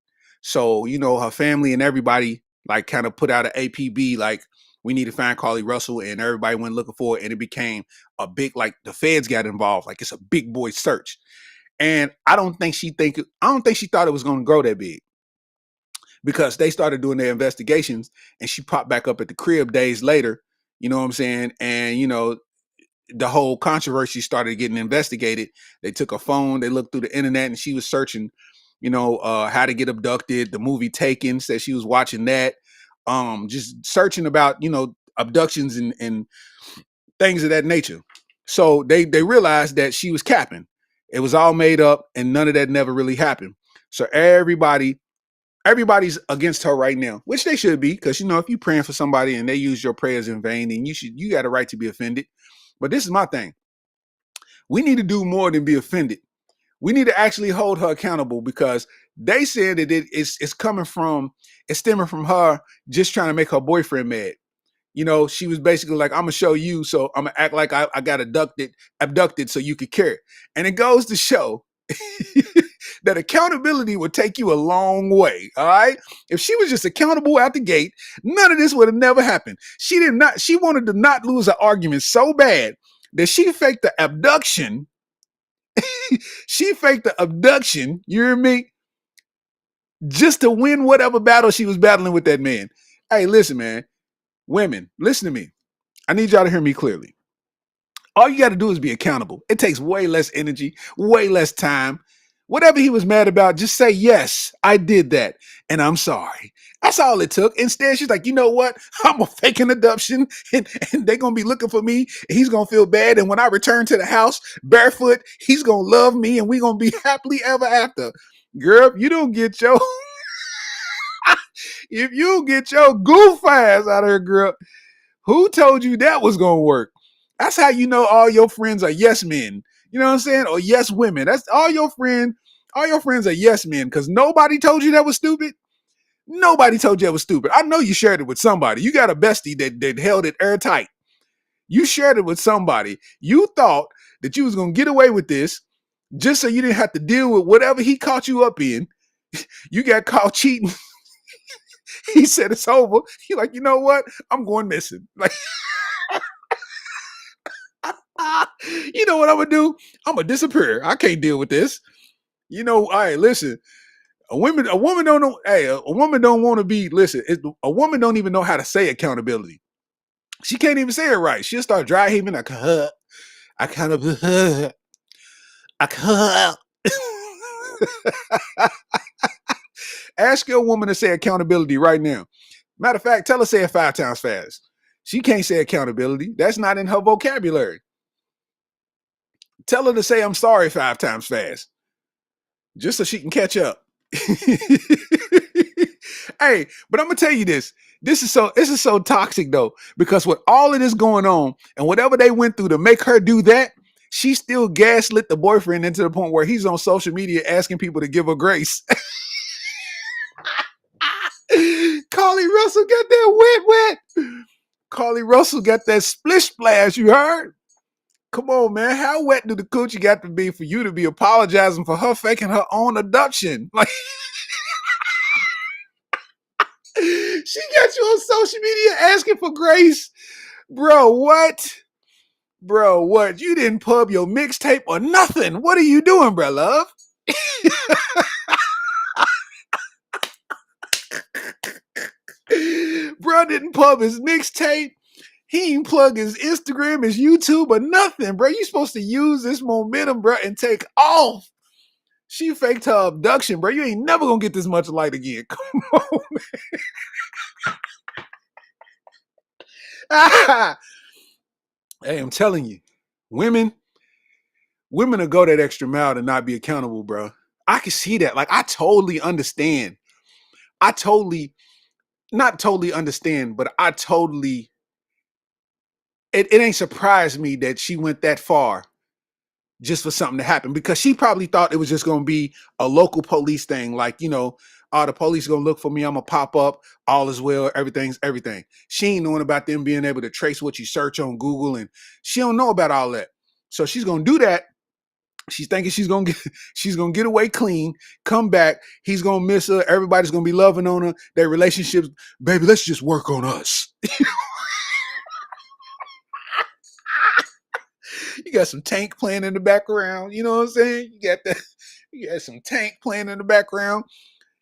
So, you know, her family and everybody like kind of put out an APB, like, we need to find Carlee Russell, and everybody went looking for it, and it became a big, like, the feds got involved. Like, it's a big boy search. And I don't think she thought it was going to grow that big, because they started doing their investigations, and she popped back up at the crib days later, you know what I'm saying? And, you know, the whole controversy started getting investigated. They took a phone, they looked through the internet, and she was searching, you know, how to get abducted. The movie Taken, said she was watching that, just searching about, you know, abductions and things of that nature. So they realized that she was capping. It was all made up, and none of that never really happened. So everybody's against her right now, which they should be, because, you know, if you're praying for somebody and they use your prayers in vain, then you got a right to be offended. But this is my thing. We need to do more than be offended. We need to actually hold her accountable, because they said that it's stemming from her just trying to make her boyfriend mad. You know, she was basically like, I'm gonna show you, so I'm gonna act like I got abducted so you could care. And it goes to show that accountability would take you a long way. All right. If she was just accountable out the gate, none of this would have never happened. She wanted to not lose an argument so bad that she faked the abduction. She faked the abduction, you hear me? Just to win whatever battle she was battling with that man. Hey, listen, man. Women, listen to me. I need y'all to hear me clearly. All you got to do is be accountable. It takes way less energy, way less time. Whatever he was mad about, just say, yes, I did that, and I'm sorry. That's all it took. Instead, she's like, you know what? I'm going to fake an adoption, and they're going to be looking for me. He's going to feel bad, and when I return to the house barefoot, he's going to love me, and we're going to be happily ever after. Girl, if you don't get your if you get your goof ass out of here, girl, who told you that was going to work? That's how you know all your friends are yes men. You know what I'm saying? Or yes women. That's all your friends are yes men, because nobody told you that was stupid. Nobody told you that was stupid. I know you shared it with somebody. You got a bestie that held it airtight. You shared it with somebody. You thought that you was going to get away with this just so you didn't have to deal with whatever he caught you up in. You got caught cheating. He said it's over. You're like, you know what? I'm going missing. Like, you know what I'm gonna do? I'm gonna disappear. I can't deal with this. You know, all right, listen. A woman don't know. Hey, a woman don't want to be. Listen, a woman don't even know how to say accountability. She can't even say it right. She'll start dry heaving. I kind of. Ask your woman to say accountability right now. Matter of fact, tell her say it 5 times fast. She can't say accountability. That's not in her vocabulary. Tell her to say I'm sorry 5 times fast. Just so she can catch up. Hey, but I'm gonna tell you this. This is so toxic though, because with all of this going on and whatever they went through to make her do that, she still gaslit the boyfriend into the point where he's on social media asking people to give her grace. Carlee Russell got that wet. Carlee Russell got that splish splash, you heard? Come on, man. How wet do the coochie got to be for you to be apologizing for her faking her own adoption? Like, she got you on social media asking for grace. Bro, what? Bro, what? You didn't pub your mixtape or nothing. What are you doing, bro, love? Bro didn't pub his mixtape. He ain't plug his Instagram, his YouTube, or nothing, bro. You supposed to use this momentum, bro, and take off. She faked her abduction, bro. You ain't never gonna get this much light again. Come on, man. Hey, I'm telling you, women will go that extra mile to not be accountable, bro. I can see that. Like, I totally understand. Not totally understand, but it ain't surprised me that she went that far just for something to happen, because she probably thought it was just going to be a local police thing. Like, the police going to look for me. I'm going to pop up. All is well. Everything's everything. She ain't knowing about them being able to trace what you search on Google, and she don't know about all that. So she's going to do that. She's thinking she's gonna get away clean, come back. He's gonna miss her. Everybody's gonna be loving on her. Their relationships, baby, let's just work on us. You got some Tank playing in the background. You know what I'm saying? You got some Tank playing in the background.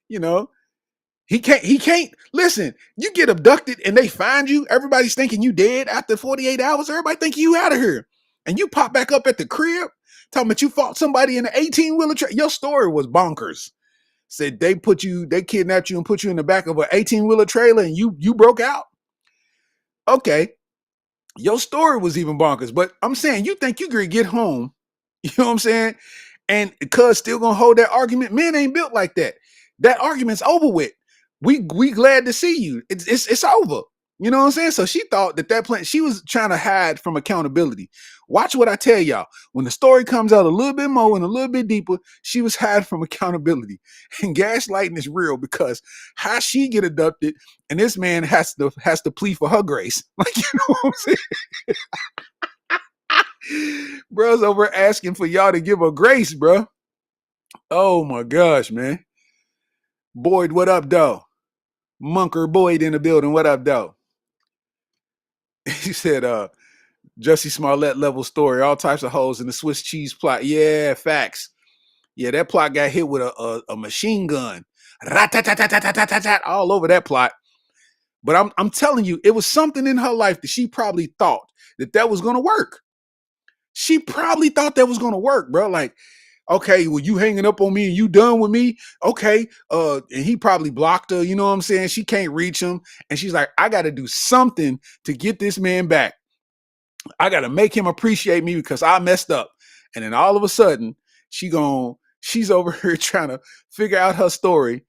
You know, he can't listen. You get abducted and they find you. Everybody's thinking you dead after 48 hours. Everybody think you out of here, and you pop back up at the crib. Talking about you fought somebody in an 18-wheeler trailer. Your story was bonkers. Said they kidnapped you and put you in the back of an 18-wheeler trailer and you broke out. Okay. Your story was even bonkers. But I'm saying, you think you could get home, you know what I'm saying? And cuz still gonna hold that argument. Men ain't built like that. That argument's over with. We glad to see you. It's over. You know what I'm saying? So she thought that plan, she was trying to hide from accountability. Watch what I tell y'all. When the story comes out a little bit more and a little bit deeper, she was hiding from accountability. And gaslighting is real, because how she get abducted and this man has to plead for her grace. Like, you know what I'm saying? Bro's over asking for y'all to give her grace, bro. Oh my gosh, man. Boyd, what up, though? Munker Boyd in the building. What up, though? He said, Jussie Smollett level story, all types of holes in the Swiss cheese plot. Yeah, facts. Yeah, that plot got hit with a machine gun. All over that plot. But I'm telling you, it was something in her life that she probably thought that was going to work. She probably thought that was going to work, bro. Like, okay, well, you hanging up on me and you done with me? Okay. And he probably blocked her. You know what I'm saying? She can't reach him. And she's like, I got to do something to get this man back. I got to make him appreciate me because I messed up. And then all of a sudden, she's over here trying to figure out her story.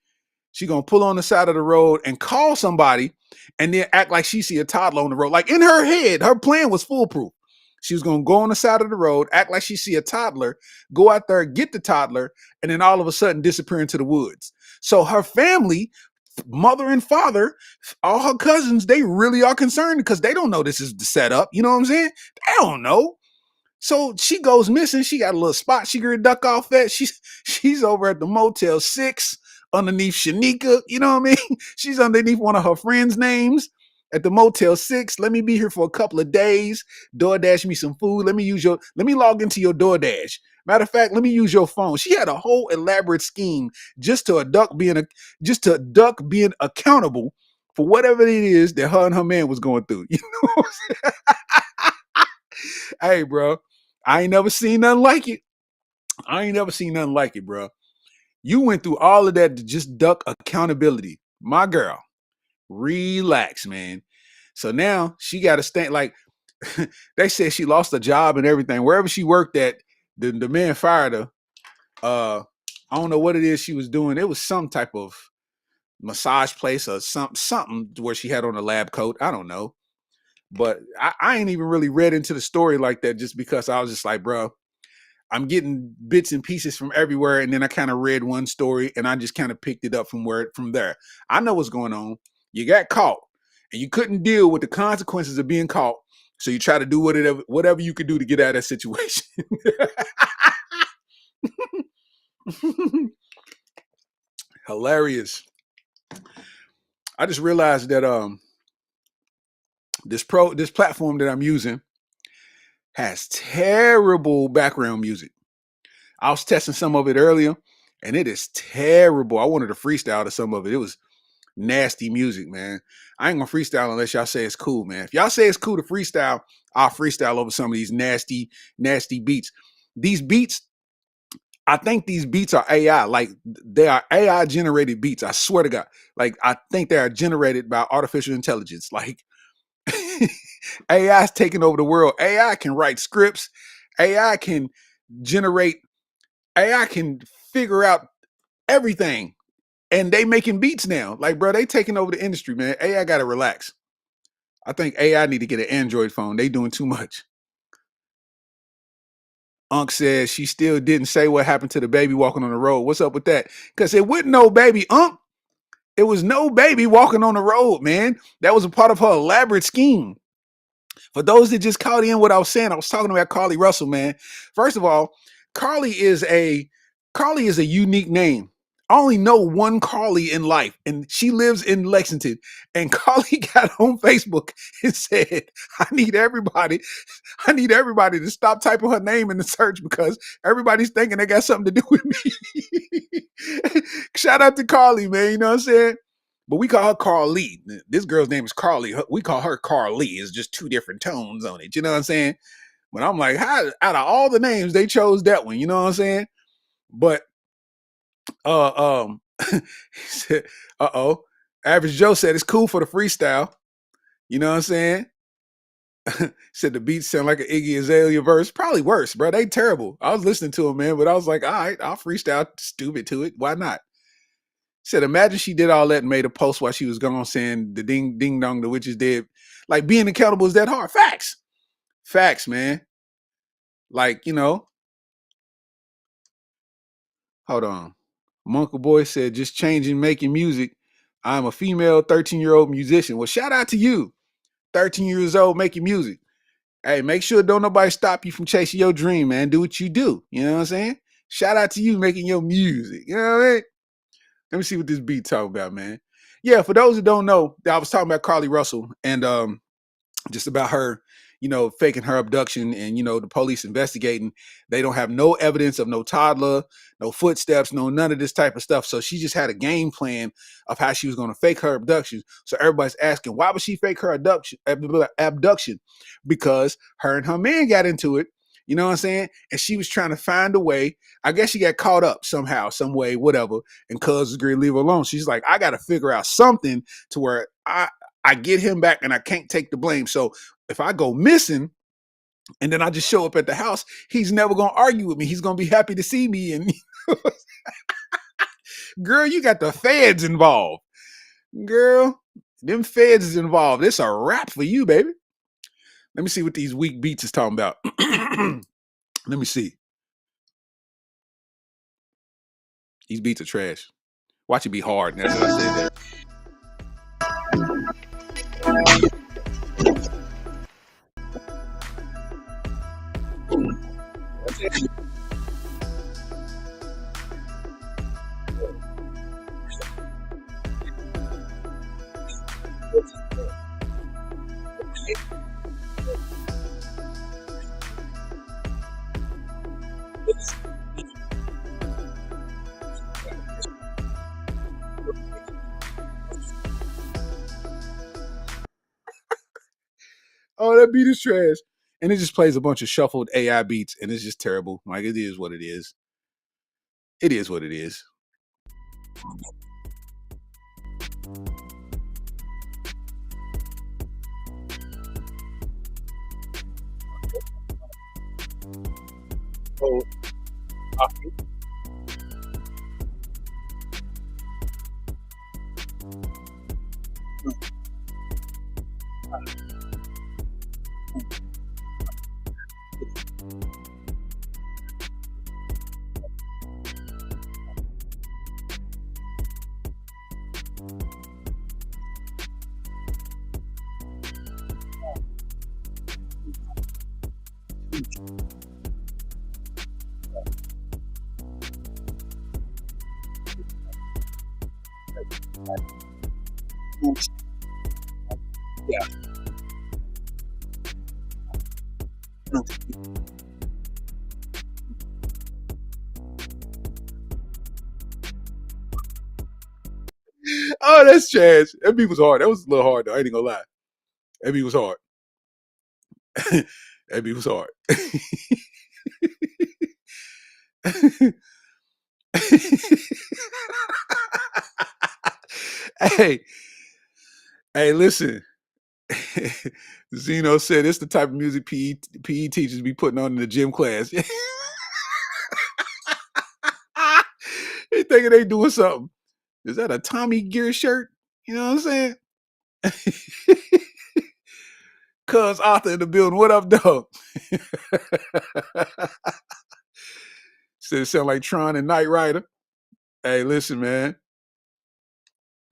She's going to pull on the side of the road and call somebody and then act like she see a toddler on the road. Like, in her head, her plan was foolproof. She was going to go on the side of the road, act like she see a toddler, go out there, get the toddler, and then all of a sudden disappear into the woods. So her family, mother and father, all her cousins, they really are concerned because they don't know this is the setup. You know what I'm saying? They don't know. So she goes missing. She got a little spot she could duck off at. She's over at the Motel 6 underneath Shanika. You know what I mean? She's underneath one of her friends' names at the Motel 6. Let me be here for a couple of days. DoorDash me some food. Let me log into your DoorDash. Matter of fact, let me use your phone. She had a whole elaborate scheme just to duck being accountable for whatever it is that her and her man was going through. You know what I'm saying? Hey, bro, I ain't never seen nothing like it. Bro. You went through all of that to just duck accountability. My girl, relax, man. So now she got to stand like they said she lost a job and everything. Wherever she worked at, the man fired her. I don't know what it is she was doing. It was some type of massage place or something where she had on a lab coat. I don't know. But I ain't even really read into the story like that just because I was just like, bro, I'm getting bits and pieces from everywhere. And then I kind of read one story and I just kind of picked it up from there. I know what's going on. You got caught and you couldn't deal with the consequences of being caught. So you try to do whatever you could do to get out of that situation. Hilarious. I just realized that this platform that I'm using has terrible background music. I was testing some of it earlier, and it is terrible. I wanted to freestyle to some of it. It was nasty music, man. I ain't gonna freestyle unless y'all say it's cool, man. If y'all say it's cool to freestyle, I'll freestyle over some of these nasty, nasty beats. These beats, I think these beats are AI. Like they are AI generated beats. I swear to God. Like I think they are generated by artificial intelligence. Like AI is taking over the world. AI can write scripts. AI can generate. AI can figure out everything. And they making beats now. Like, bro, they taking over the industry, man. AI got to relax. I think AI need to get an Android phone. They doing too much. Unc says she still didn't say what happened to the baby walking on the road. What's up with that? Because it wasn't no baby, Unc. It was no baby walking on the road, man. That was a part of her elaborate scheme. For those that just caught in what I was saying, I was talking about Carlee Russell, man. First of all, Carlee is a unique name. I only know one Carlee in life, and she lives in Lexington. And Carlee got on Facebook and said, I need everybody to stop typing her name in the search because everybody's thinking they got something to do with me. Shout out to Carlee, man. You know what I'm saying? But we call her Carlee. This girl's name is Carlee. We call her Carlee. It's just two different tones on it. You know what I'm saying? But I'm like, how out of all the names, they chose that one. You know what I'm saying? But he said, Average Joe said it's cool for the freestyle. You know what I'm saying? Said the beats sound like an Iggy Azalea verse. Probably worse, bro. They terrible. I was listening to him, man, but I was like, all right, I'll freestyle stupid to it. Why not? Said, imagine she did all that and made a post while she was gone saying the ding ding dong, the witch is dead. Like being accountable is that hard. Facts. Facts, man. Like, you know. Hold on. Monkey Boy said, just changing, making music. I'm a female 13-year-old musician. Well, shout out to you. 13 years old making music. Hey, make sure don't nobody stop you from chasing your dream, man. Do what you do. You know what I'm saying? Shout out to you making your music. You know what I mean? Let me see what this beat talking about, man. Yeah, for those who don't know, I was talking about Carlee Russell and just about her, you know, faking her abduction and, you know, the police investigating. They don't have no evidence of no toddler, no footsteps, no none of this type of stuff. So she just had a game plan of how she was going to fake her abduction. So everybody's asking, why would she fake her abduction? Because her and her man got into it. You know what I'm saying? And she was trying to find a way. I guess she got caught up somehow, some way, whatever. And cuz agreed to leave her alone. She's like, I got to figure out something to where I get him back and I can't take the blame. So if I go missing and then I just show up at the house, he's never going to argue with me. He's going to be happy to see me. And girl, you got the feds involved. Girl, them feds is involved. It's a wrap for you, baby. Let me see what these weak beats is talking about. Let me see. These beats are trash. Watch it be hard. That's what I said there. Oh, that beat is trash. And it just plays a bunch of shuffled AI beats, and it's just terrible. Like, it is what it is. It is what it is. So, uh, yeah. Oh, that's trash. That beat was hard. That was a little hard though. I ain't gonna lie. That beat was hard. That beat was hard. hey, hey, listen. Zeno said it's the type of music PE teachers be putting on in the gym class. They thinking they doing something. Is that a Tommy Gear shirt? You know what I'm saying? Cuz Arthur in the building. What up, dog? Said it sound like Tron and Knight Rider. Hey, listen, man.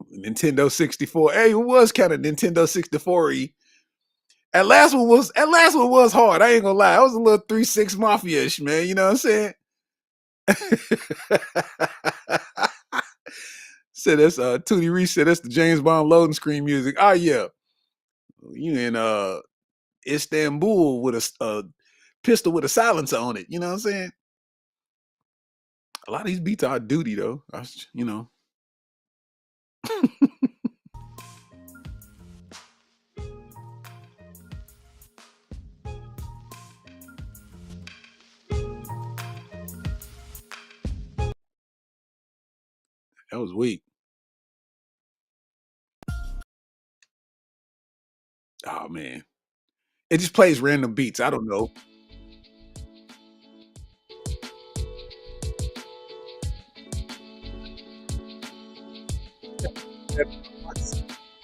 Nintendo 64. Hey, it was kind of Nintendo 64-y. That last one was hard. I ain't gonna lie. I was a little 3-6 Mafia-ish, man. You know what I'm saying? Said that's Tootie Reese said that's the James Bond loading screen music. Oh yeah. You in Istanbul with a pistol with a silencer on it. You know what I'm saying? A lot of these beats are duty though. You know. That was weak. Oh man. It just plays random beats. I don't know.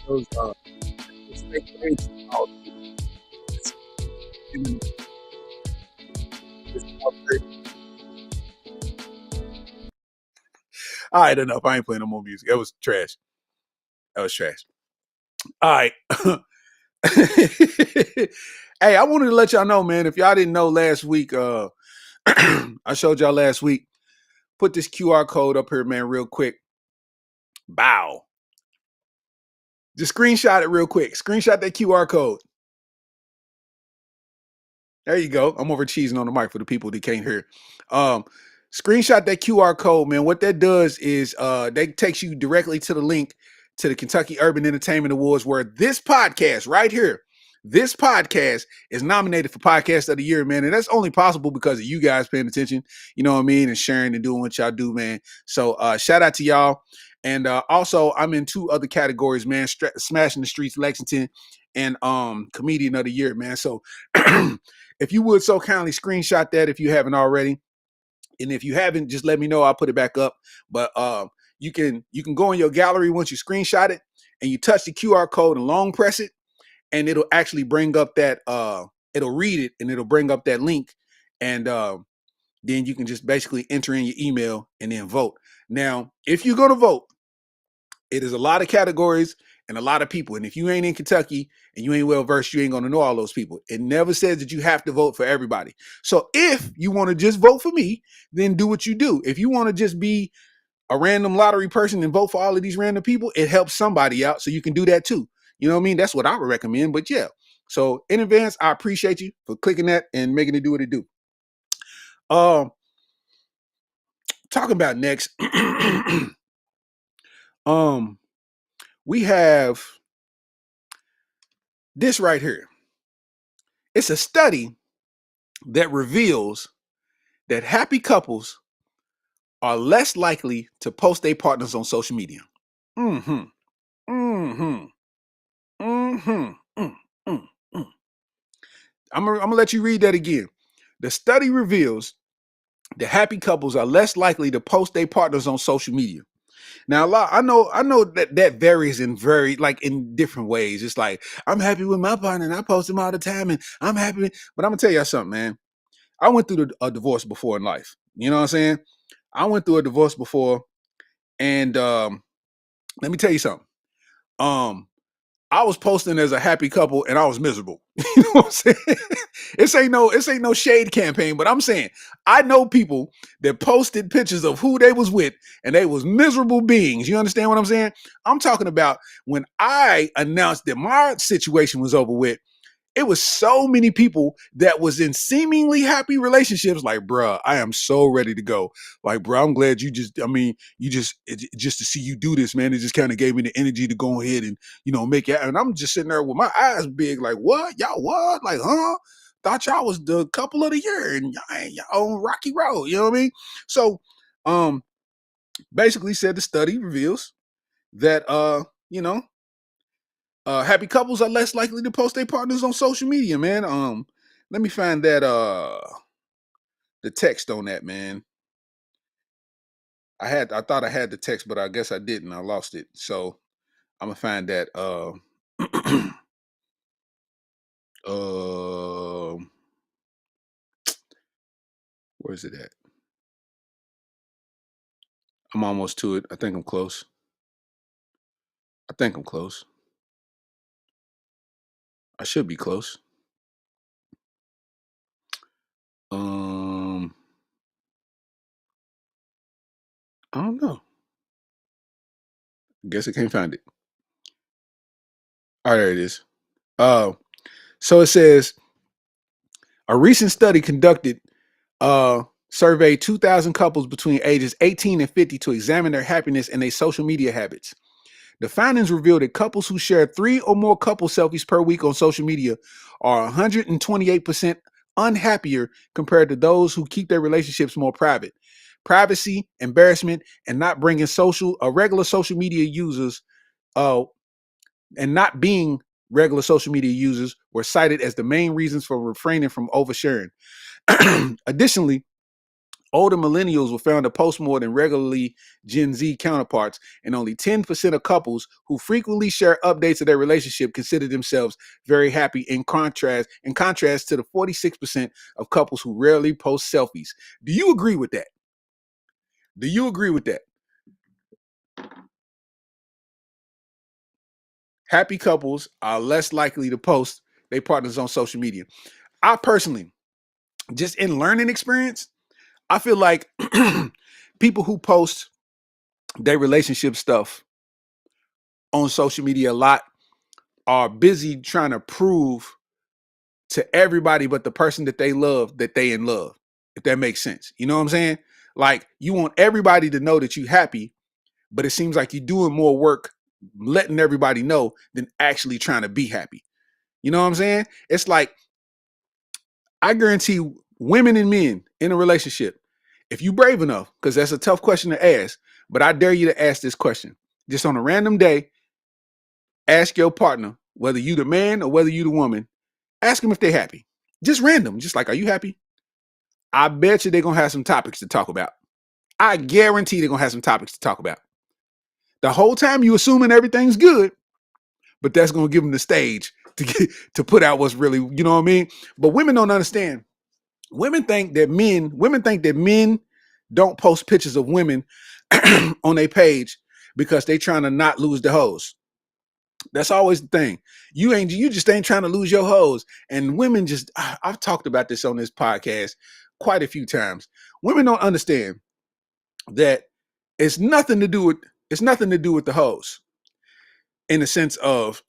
Those all right, enough. I ain't playing no more music. That was trash. That was trash. All right. Hey, I wanted to let y'all know, man. If y'all didn't know last week, I showed y'all last week. Put this QR code up here, man, real quick. Bow. Just screenshot it real quick. Screenshot that QR code. There you go. I'm over cheesing on the mic for the people that can't hear. Screenshot that QR code, man. What that does is that takes you directly to the link to the Kentucky Urban Entertainment Awards, where this podcast right here, this podcast is nominated for Podcast of the Year, man. And that's only possible because of you guys paying attention, you know what I mean, and sharing and doing what y'all do, man. So shout out to y'all. And also, I'm in 2 other categories, man. Smashing the Streets Lexington and Comedian of the Year, man. So if you would so kindly screenshot that if you haven't already. And if you haven't, just let me know. I'll put it back up. But you can go in your gallery once you screenshot it and you touch the QR code and long press it, and it'll actually bring up that it'll read it and it'll bring up that link, and then you can just basically enter in your email and then vote. Now, if you're gonna vote, it is a lot of categories and a lot of people. And if you ain't in Kentucky and you ain't well versed, you ain't gonna know all those people. It never says that you have to vote for everybody. So if you want to just vote for me, then do what you do. If you want to just be a random lottery person and vote for all of these random people, it helps somebody out. So you can do that too. You know what I mean? That's what I would recommend. But yeah. So in advance, I appreciate you for clicking that and making it do what it do. Talking about next. We have this right here. It's a study that reveals that happy couples are less likely to post their partners on social media. Mm-hmm. Mm-hmm. Mm-hmm. Mm, mm, mm. I'm gonna let you read that again. The study reveals that happy couples are less likely to post their partners on social media. Now, I know that varies in in different ways. It's like, I'm happy with my partner and I post him all the time and I'm happy. But I'm gonna tell y'all something, man. I went through a divorce before in life. You know what I'm saying? I went through a divorce before, and let me tell you something. I was posting as a happy couple and I was miserable. You know what I'm saying? This ain't no shade campaign, but I'm saying I know people that posted pictures of who they was with and they was miserable beings. You understand what I'm saying? I'm talking about when I announced that my situation was over with, it was so many people that was in seemingly happy relationships. Like, bruh, I am so ready to go. Like, bruh, I'm glad just to see you do this, man. It just kind of gave me the energy to go ahead and, make it. And I'm just sitting there with my eyes big, like, what? Y'all what? Like, huh? Thought y'all was the couple of the year and y'all on Rocky Road. You know what I mean? So, basically said the study reveals that, happy couples are less likely to post their partners on social media, man. Let me find that the text on that, man. I thought I had the text, but I guess I didn't. I lost it. So I'm gonna find that where's it at? I'm almost to it. I think I'm close. I should be close. I don't know. Guess I can't find it. All right, there it is. So it says a recent study conducted surveyed 2,000 couples between ages 18 and 50 to examine their happiness and their social media habits. The findings revealed that couples who share 3 or more couple selfies per week on social media are 128% unhappier compared to those who keep their relationships more private. Privacy, embarrassment, and not bringing regular social media users, and not being regular social media users were cited as the main reasons for refraining from oversharing. Additionally, older millennials were found to post more than regularly Gen Z counterparts, and only 10% of couples who frequently share updates of their relationship consider themselves very happy in contrast to the 46% of couples who rarely post selfies. Do you agree with that? Do you agree with that? Happy couples are less likely to post their partners on social media. I personally, just in learning experience, I feel like people who post their relationship stuff on social media a lot are busy trying to prove to everybody but the person that they love that they in love, if that makes sense. You know what I'm saying? Like, you want everybody to know that you're happy, but it seems like you're doing more work letting everybody know than actually trying to be happy. You know what I'm saying? It's like, I guarantee women and men in a relationship, if you brave enough, because that's a tough question to ask, but I dare you to ask this question. Just on a random day, ask your partner, whether you the man or whether you the woman, ask them if they're happy. Just random. Just like, are you happy? I bet you they're going to have some topics to talk about. I guarantee they're going to have some topics to talk about. The whole time you assuming everything's good, but that's going to give them the stage to put out what's really, you know what I mean? But women don't understand. Women think that men don't post pictures of women on their page because they trying to not lose the hoes. That's always the thing. You just ain't trying to lose your hoes. And women just, I've talked about this on this podcast quite a few times. Women don't understand that it's nothing to do with the hoes, in the sense of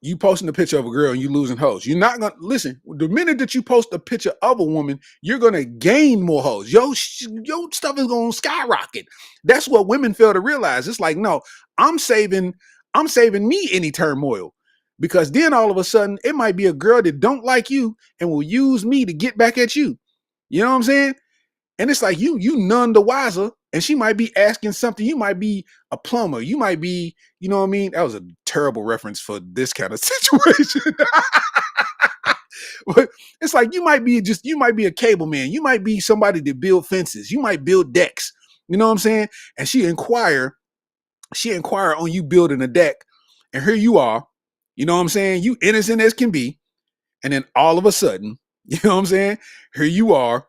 you posting a picture of a girl and you losing hoes. You're not gonna listen. The minute that you post a picture of a woman, you're gonna gain more hoes. Your stuff is gonna skyrocket. That's what women fail to realize. It's like, no, I'm saving me any turmoil, because then all of a sudden it might be a girl that don't like you and will use me to get back at you. You know what I'm saying? And it's like you none the wiser And she might be asking something. You might be a plumber. You might be, you know what I mean? That was a terrible reference for this kind of situation. But it's like you might be a cable man. You might be somebody that build fences. You might build decks. You know what I'm saying? And she inquire on you building a deck. And here you are, you know what I'm saying? You innocent as can be. And then all of a sudden, you know what I'm saying? Here you are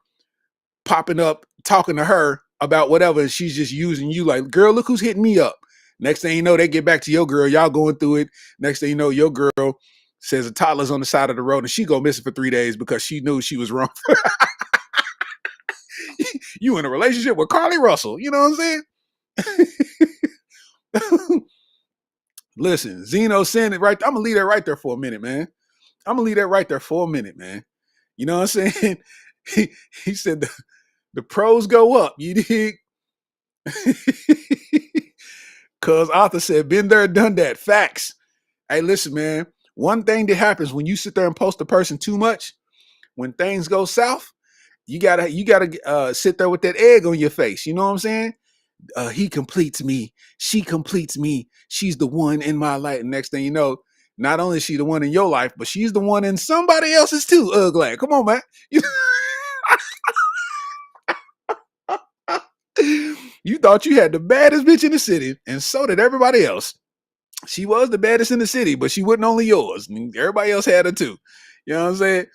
popping up, talking to her about whatever. And she's just using you like, girl, look who's hitting me up. Next thing you know, they get back to your girl. Y'all going through it. Next thing you know, your girl says a toddler's on the side of the road and she go missing for 3 days because she knew she was wrong. You in a relationship with Carlee Russell. You know what I'm saying? Listen, Zeno saying it right. I'm going to leave that right there for a minute, man. You know what I'm saying? He said the pros go up. You dig? Because Arthur said, been there, done that. Facts. Hey, listen, man. One thing that happens when you sit there and post a person too much, when things go south, you gotta sit there with that egg on your face. You know what I'm saying? He completes me. She completes me. She's the one in my life. And next thing you know, not only is she the one in your life, but she's the one in somebody else's too. Ugly. Come on, man. You thought you had the baddest bitch in the city, and so did everybody else. She was the baddest in the city, but she wasn't only yours. I mean, everybody else had her too. You know what I'm saying?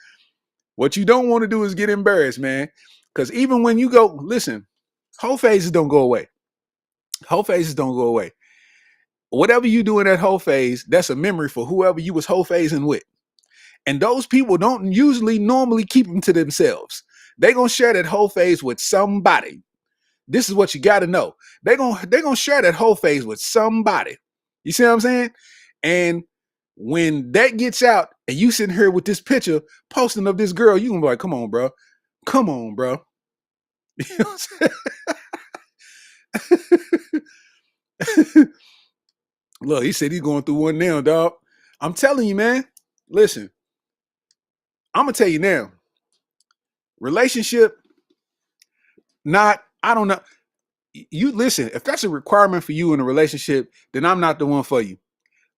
What you don't want to do is get embarrassed, man. Because even when you go, listen, whole phases don't go away. Whole phases don't go away. Whatever you do in that whole phase, that's a memory for whoever you was whole phasing with. And those people don't usually normally keep them to themselves. They're going to share that whole phase with somebody. This is what you got to know. They're gonna share that whole phase with somebody. You see what I'm saying? And when that gets out and you sitting here with this picture posting of this girl, you gonna be like, come on, bro. Come on, bro. You know what I'm saying? Look, he said he's going through one now, dog. I'm telling you, man. Listen, I'm gonna tell you now. Relationship, I don't know. You listen, if that's a requirement for you in a relationship, then I'm not the one for you.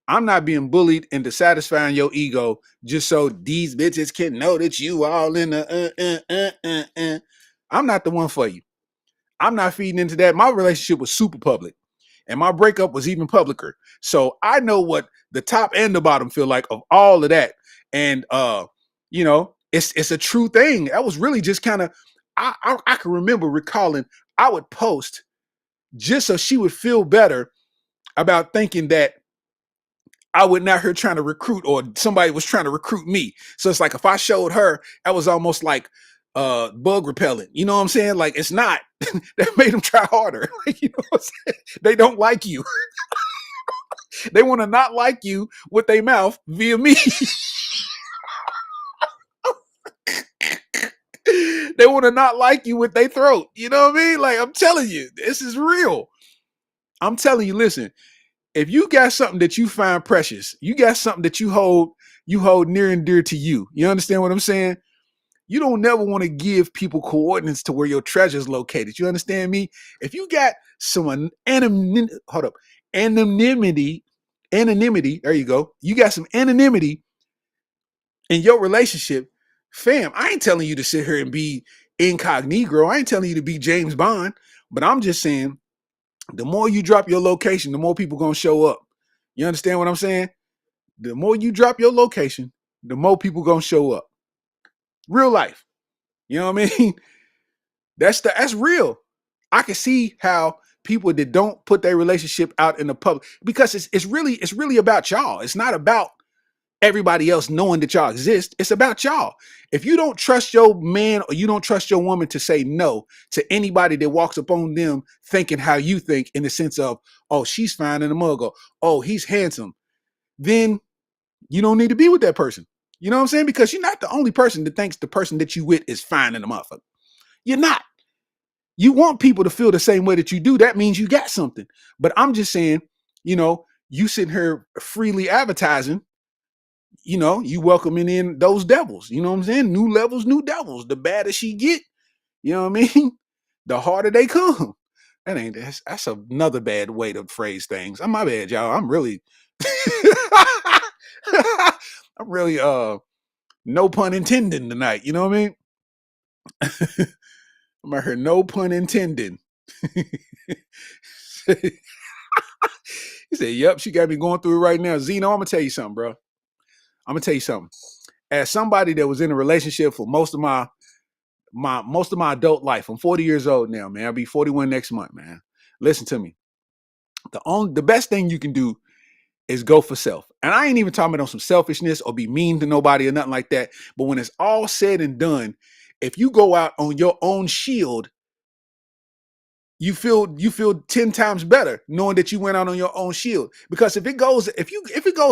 I'm not being bullied into satisfying your ego just so these bitches can know that you all in the I'm not the one for you. I'm not feeding into that. My relationship was super public and my breakup was even publicer. So I know what the top and the bottom feel like of all of that. And you know, it's a true thing. That was really just kind of I can remember recalling I would post just so she would feel better about thinking that I was not her trying to recruit or somebody was trying to recruit me. So it's like if I showed her, that was almost like bug repellent. You know what I'm saying? Like it's not. That made them try harder. You know what I'm saying? They don't like you. They want to not like you with their mouth via me. They want to not like you with their throat. You know what I mean? Like I'm telling you, this is real. I'm telling you, listen, if you got something that you find precious, you got something that you hold near and dear to you. You understand what I'm saying? You don't never want to give people coordinates to where your treasure is located. You understand me? If you got some anonymity, there you go. You got some anonymity in your relationship, fam, I ain't telling you to sit here and be incognito. I ain't telling you to be James Bond, but I'm just saying the more you drop your location, the more people gonna show up. You understand what I'm saying? The more you drop your location, the more people gonna show up. Real life. You know what I mean? That's real. I can see how people that don't put their relationship out in the public because it's really about y'all. It's not about everybody else knowing that y'all exist. It's about y'all. If you don't trust your man or you don't trust your woman to say no to anybody that walks up on them thinking how you think in the sense of, oh, she's fine in the mug, or oh, he's handsome, then you don't need to be with that person. You know what I'm saying? Because you're not the only person that thinks the person that you with is fine in the motherfucker. You're not. You want people to feel the same way that you do. That means you got something. But I'm just saying, you know, you sitting here freely advertising, you know, you welcoming in those devils. You know what I'm saying? New levels, new devils. The badder she get, you know what I mean? The harder they come. That's another bad way to phrase things. I'm my bad, y'all. I'm really I'm really no pun intending tonight. You know what I mean? I'm out here, no pun intending. He said, "Yep, she got me going through it right now." Zeno, I'm gonna tell you something, bro. I'm gonna tell you something. As somebody that was in a relationship for most of my adult life, I'm 40 years old now, man. I'll be 41 next month, man. Listen to me. The best thing you can do is go for self. And I ain't even talking about some selfishness or be mean to nobody or nothing like that. But when it's all said and done, if you go out on your own shield, you feel 10 times better knowing that you went out on your own shield. Because if it goes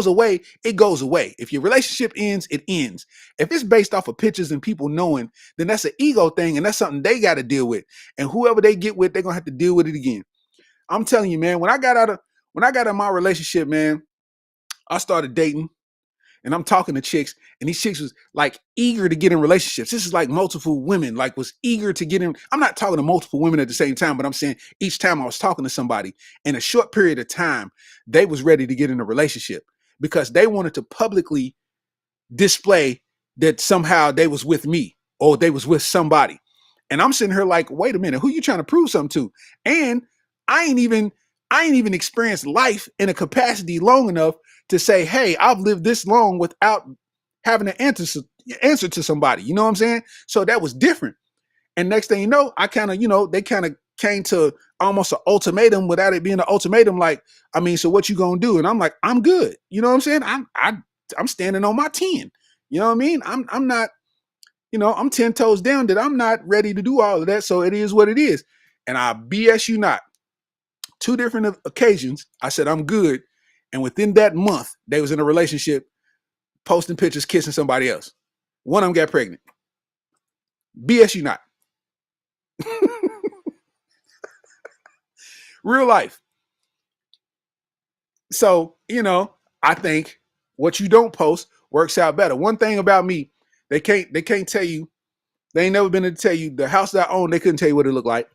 away, it goes away. If your relationship ends, it ends. If it's based off of pictures and people knowing, then that's an ego thing, and that's something they got to deal with. And whoever they get with, they're gonna have to deal with it again. I'm telling you, man, when I got out of my relationship, man, I started dating. And I'm talking to chicks, and these chicks was like eager to get in relationships. This is like multiple women, like was eager to get in. I'm not talking to multiple women at the same time, but I'm saying each time I was talking to somebody in a short period of time, they was ready to get in a relationship because they wanted to publicly display that somehow they was with me or they was with somebody. And I'm sitting here like, wait a minute, who you trying to prove something to? And I ain't even experienced life in a capacity long enough to say, hey, I've lived this long without having an answer to somebody. You know what I'm saying? So that was different. And next thing you know, I kind of, they kind of came to almost an ultimatum without it being an ultimatum. Like, I mean, so what you gonna do? And I'm like, I'm good. You know what I'm saying? I'm standing on my 10. You know what I mean? I'm not, I'm 10 toes down that I'm not ready to do all of that. So it is what it is. And I BS you not. 2 different occasions, I said, I'm good. And within that month, they was in a relationship, posting pictures, kissing somebody else. One of them got pregnant. BS you not. Real life. So, I think what you don't post works out better. One thing about me, they can't tell you, they ain't never been able to tell you the house that I own, they couldn't tell you what it looked like.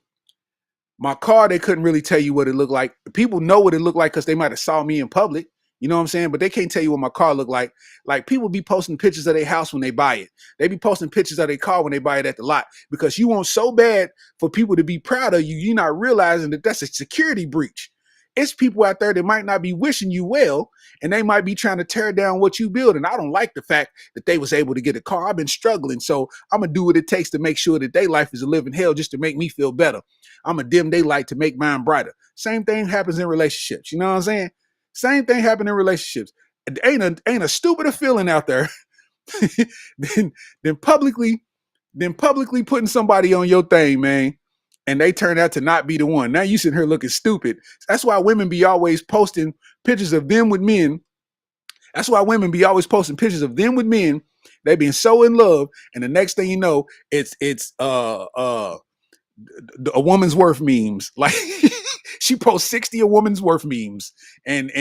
My car, they couldn't really tell you what it looked like. People know what it looked like because they might have saw me in public. You know what I'm saying? But they can't tell you what my car looked like. Like, people be posting pictures of their house when they buy it. They be posting pictures of their car when they buy it at the lot because you want so bad for people to be proud of you. You're not realizing that that's a security breach. It's people out there that might not be wishing you well, and they might be trying to tear down what you build. And I don't like the fact that they was able to get a car. I've been struggling, so I'm gonna do what it takes to make sure that their life is a living hell just to make me feel better. I'm gonna dim their light to make mine brighter. Same thing happens in relationships. You know what I'm saying? Same thing happens in relationships. Ain't a stupider feeling out there than publicly putting somebody on your thing, man, and they turn out to not be the one. Now you sitting here looking stupid. That's why women be always posting pictures of them with men. That's why women be always posting pictures of them with men. They being so in love, and the next thing you know, it's a woman's worth memes. Like, she posts 60 a woman's worth memes, and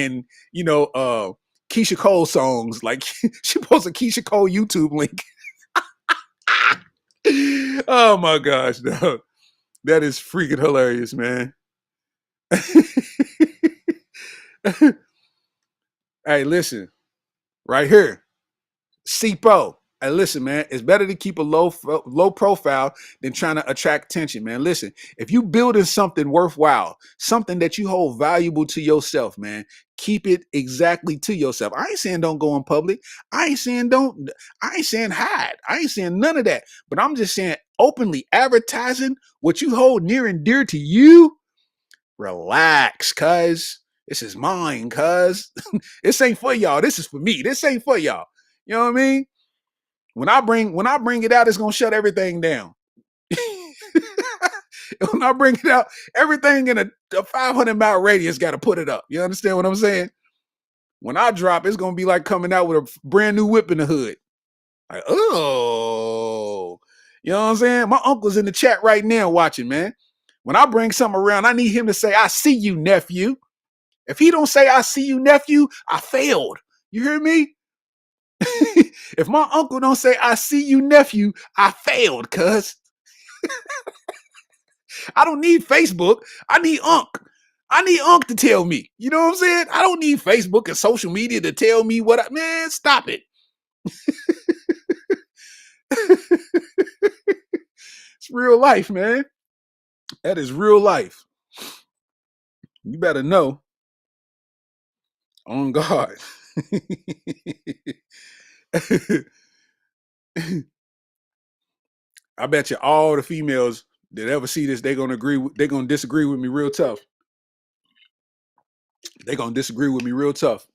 Keisha Cole songs. Like, she posts a Keisha Cole YouTube link. Oh my gosh, no. That is freaking hilarious, man. Hey, listen, right here, SIPO. Hey, listen, man, it's better to keep a low profile than trying to attract attention, man. Listen, if you building something worthwhile, something that you hold valuable to yourself, man, keep it exactly to yourself. I ain't saying don't go in public. I ain't saying hide. I ain't saying none of that. But I'm just saying openly advertising what you hold near and dear to you. Relax, cuz. This is mine, cuz. This ain't for y'all. This is for me. This ain't for y'all. You know what I mean? When I bring it out, it's gonna shut everything down. When I bring it out, everything in a 500-mile radius got to put it up. You understand what I'm saying? When I drop, it's gonna be like coming out with a brand new whip in the hood. Like, oh, you know what I'm saying? My uncle's in the chat right now watching, man. When I bring something around, I need him to say, "I see you, nephew." If he don't say, "I see you, nephew," I failed. You hear me? If my uncle don't say, "I see you, nephew," I failed, cuz. I don't need Facebook. I need Unc. I need Unc to tell me. You know what I'm saying? I don't need Facebook and social media to tell me man, stop it. It's real life, man. That is real life. You better know. On God. I bet you all the females that ever see this, they're gonna disagree with me real tough. They're gonna disagree with me real tough.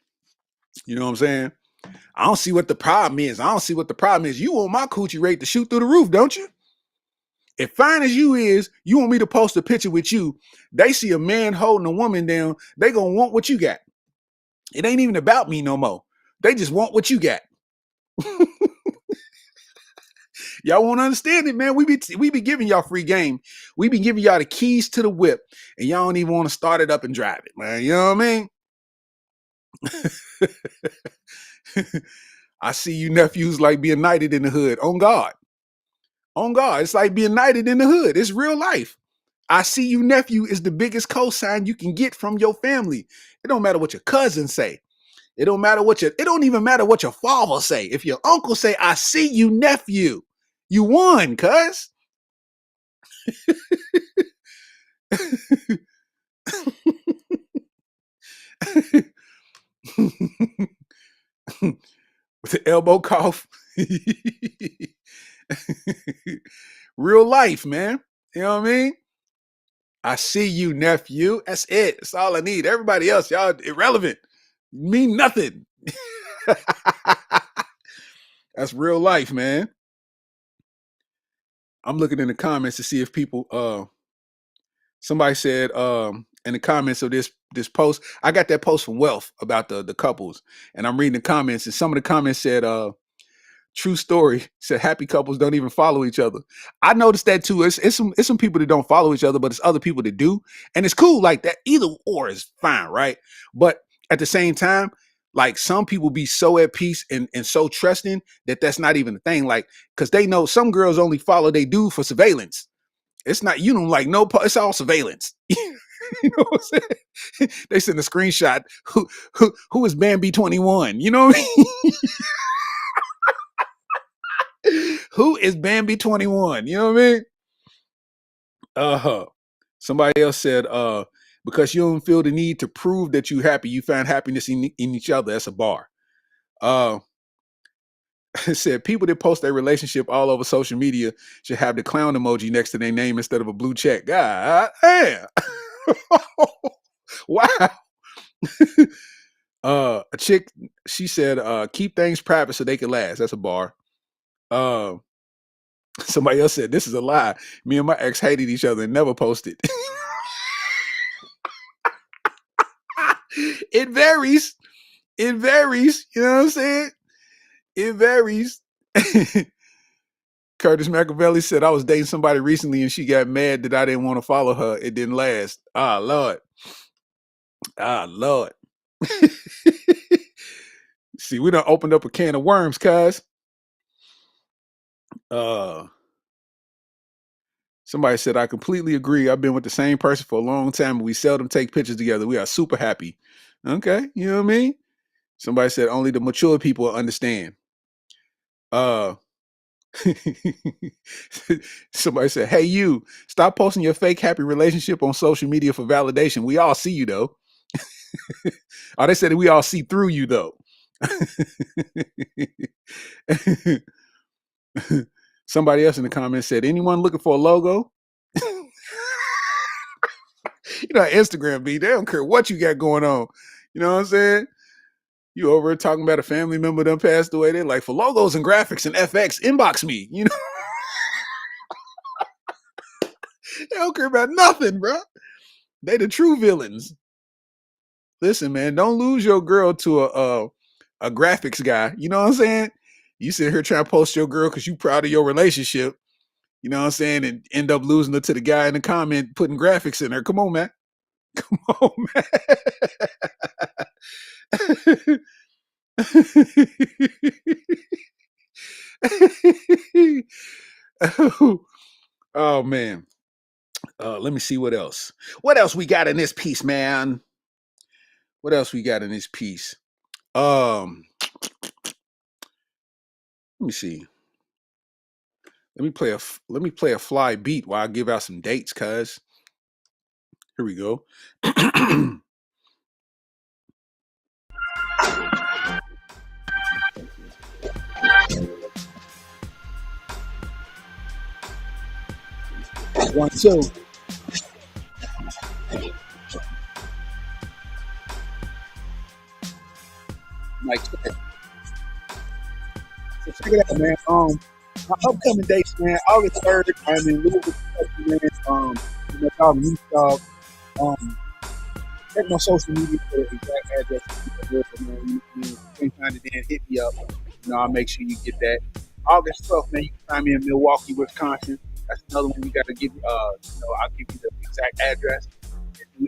You know what I'm saying? I don't see what the problem is. You want my coochie rate to shoot through the roof, don't you? As fine as you is, you want me to post a picture with you. They see a man holding a woman down, they gonna want what you got. It ain't even about me no more. They just want what you got. Y'all won't understand it, man. We be giving y'all free game. We be giving y'all the keys to the whip, and y'all don't even want to start it up and drive it, man. You know what I mean? I see you nephews like being knighted in the hood. On God. On God. It's like being knighted in the hood. It's real life. I see you nephew is the biggest cosign you can get from your family. It don't matter what your cousins say. It don't even matter what your father say. If your uncle say, I see you nephew, you won, cuz. With the elbow cough. Real life, man. You know what I mean? I see you, nephew. That's it. That's all I need. Everybody else, y'all irrelevant. Mean nothing. That's real life, man. I'm looking in the comments to see if people somebody said in the comments of this post, I got that post from Wealth about the couples, and I'm reading the comments, and some of the comments said true story, said happy couples don't even follow each other. I noticed that too. It's some people that don't follow each other, but it's other people that do, and it's cool like that. Either or is fine, right? But at the same time, like some people be so at peace and so trusting that that's not even a thing. Like, because they know some girls only follow they dude for surveillance. It's not, you don't like no, it's all surveillance. You know what I'm saying? They send a screenshot. Who is Bambi 21? You know what I mean? Who is Bambi 21? You know what I mean? Somebody else said, because you don't feel the need to prove that you're happy, you find happiness in each other. That's a bar. It said people that post their relationship all over social media should have the clown emoji next to their name instead of a blue check. God damn. Wow. A chick, she said, keep things private so they can last. That's a bar. Somebody else said, this is a lie. Me and my ex hated each other and never posted. It varies. It varies. You know what I'm saying? It varies. Curtis Machiavelli said, I was dating somebody recently and she got mad that I didn't want to follow her. It didn't last. Ah, Lord. Ah, Lord. See, we done opened up a can of worms, cuz. Somebody said, I completely agree. I've been with the same person for a long time, but we seldom take pictures together. We are super happy. Okay, you know what I mean? Somebody said, only the mature people understand. Somebody said, hey, you, stop posting your fake happy relationship on social media for validation. We all see you, though. Oh, they said we all see through you, though. Somebody else in the comments said, anyone looking for a logo? You know, Instagram be, they don't care what you got going on. You know what I'm saying? You over here talking about a family member that passed away. They're like, for logos and graphics and FX, inbox me. You know, they don't care about nothing, bro. They the true villains. Listen, man, don't lose your girl to a graphics guy. You know what I'm saying? You sit here trying to post your girl because you proud of your relationship. You know what I'm saying? And end up losing her to the guy in the comment putting graphics in her. Come on, man. Come on, man. Oh man. Let me see what else. What else we got in this piece, man? What else we got in this piece? Let me see. Let me play a fly beat while I give out some dates, cuz. Here we go. One, two. Like, so check it out, man. My upcoming dates, man. August 3rd, I'm in Louisville, Kentucky, man. With my dog, Meat Dog. Um, check my social media for the exact address. Man. You can't find it, then hit me up. I'll make sure you get that. August 12th, man. You can find me in Milwaukee, Wisconsin. That's another one you got to give. I'll give you the exact address.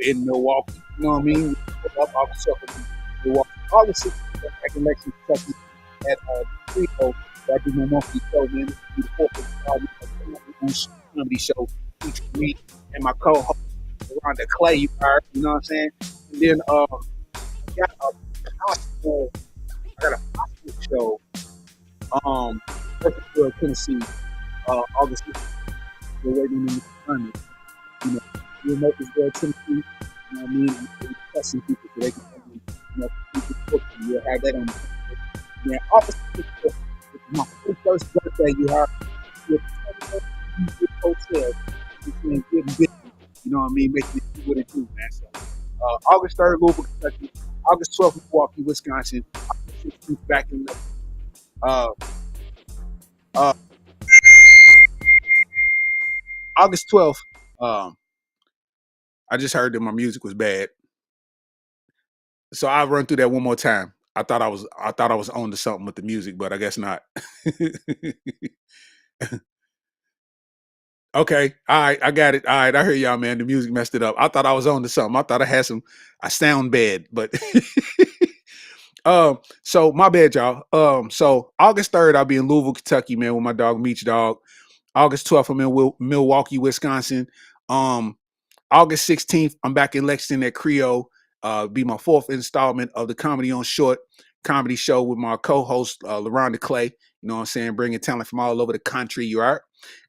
In Milwaukee, you know what I mean? Up August 12th, Milwaukee. August 6th, back in Lexington, Kentucky, at Trio. I do my monthly show, man. This will be the fourth of comedy show featuring me and my co-host, Rhonda Clay. You know what I'm saying? And then I got a hospital show, Murfreesboro, Tennessee, August 6th. We're waiting in the time. We're in Murfreesboro, Tennessee. You know what I mean? And we're testing people so they can, you'll have that on the yeah, August 6th. My first birthday, you have your hotel. Getting busy, you know what I mean? Making it do what it do, man. So, August 3rd, Louisville, Kentucky. August 12th, Milwaukee, Wisconsin. August 16th, back in August 12th. I just heard that my music was bad, so I'll run through that one more time. I thought I was on to something with the music, but I guess not. Okay. All right. I got it. All right. I hear y'all, man. The music messed it up. I thought I was on to something. I thought I had I sound bad, but so my bad, y'all. So August 3rd, I'll be in Louisville, Kentucky, man, with my dog Meech Dog. August 12th, I'm in Milwaukee, Wisconsin. August 16th, I'm back in Lexington at Creole. Be my fourth installment of the Comedy on Short comedy show with my co-host, LaRonda Clay. You know what I'm saying? Bringing talent from all over the country. You are.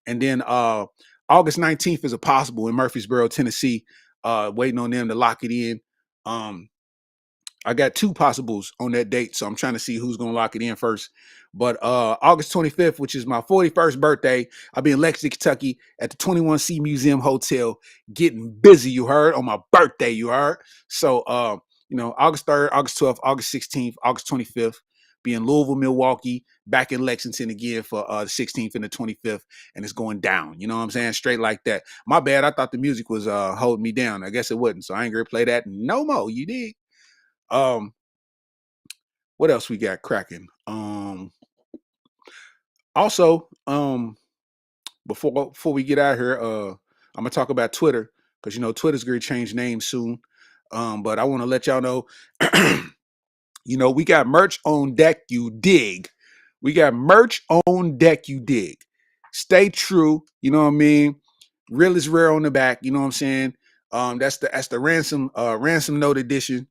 And then August 19th is a possible in Murfreesboro, Tennessee. Waiting on them to lock it in. I got two possibles on that date, so I'm trying to see who's going to lock it in first. But August 25th, which is my 41st birthday, I'll be in Lexington, Kentucky at the 21C Museum Hotel, getting busy, you heard, on my birthday, you heard. So, August 3rd, August 12th, August 16th, August 25th, be in Louisville, Milwaukee, back in Lexington again for the 16th and the 25th, and it's going down. You know what I'm saying? Straight like that. My bad. I thought the music was holding me down. I guess it wasn't, so I ain't going to play that no more. You dig? What else we got cracking? Also, before we get out here, I'm gonna talk about Twitter because Twitter's gonna change names soon. But I want to let y'all know, we got merch on deck. You dig? We got merch on deck. You dig? Stay true. You know what I mean? Real is rare on the back. You know what I'm saying? That's the ransom note edition.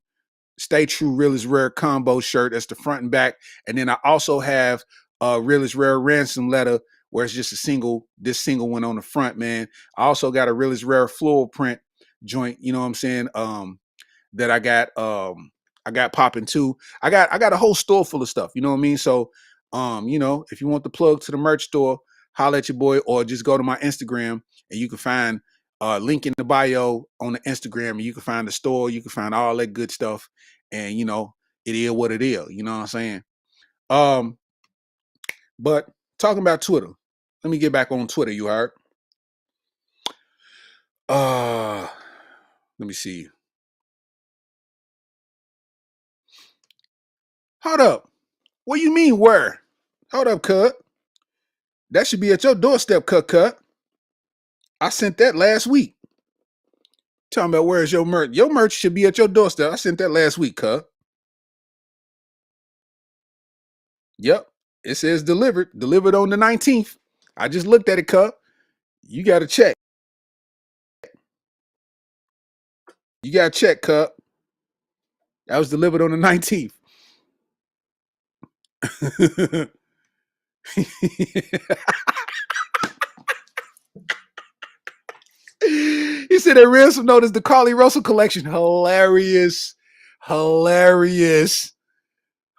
Stay True Real is Rare combo shirt. That's the front and back. And then I also have Real is Rare ransom letter where it's just this single one on the front, man. I also got a Real is Rare floral print joint, you know what I'm saying? That I got popping too. I got a whole store full of stuff, you know what I mean? So if you want the plug to the merch store, holla at your boy or just go to my Instagram and you can find link in the bio on the Instagram and you can find the store, you can find all that good stuff. And it is what it is, you know what I'm saying? But talking about Twitter, let me get back on Twitter, you heard? Let me see. Hold up. What you mean where? Hold up, cut. That should be at your doorstep, cut. I sent that last week. Talking about where's your merch? Your merch should be at your doorstep. I sent that last week, cut. Yep. It says delivered. Delivered on the 19th. I just looked at it, cut. You got to check. You got check, Cup. That was delivered on the 19th. He said that ransom note is the Carlee Russell collection. Hilarious. Hilarious.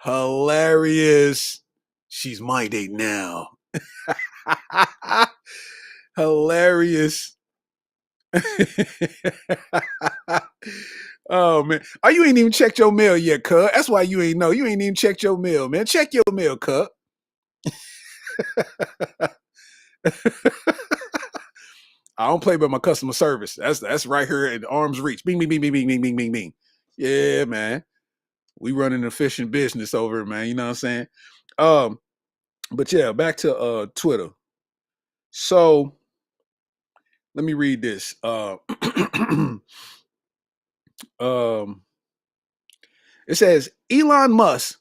Hilarious. She's my date now. Hilarious. Oh man. Oh, you ain't even checked your mail yet, cuz. That's why you ain't know. You ain't even checked your mail, man. Check your mail, cuz. I don't play by my customer service. That's right here at arm's reach. Bing, bing, bing, bing, bing, bing, bing, bing, bing. Yeah, man. We run an efficient business over, man. You know what I'm saying? But yeah, back to Twitter. So let me read this. It says Elon Musk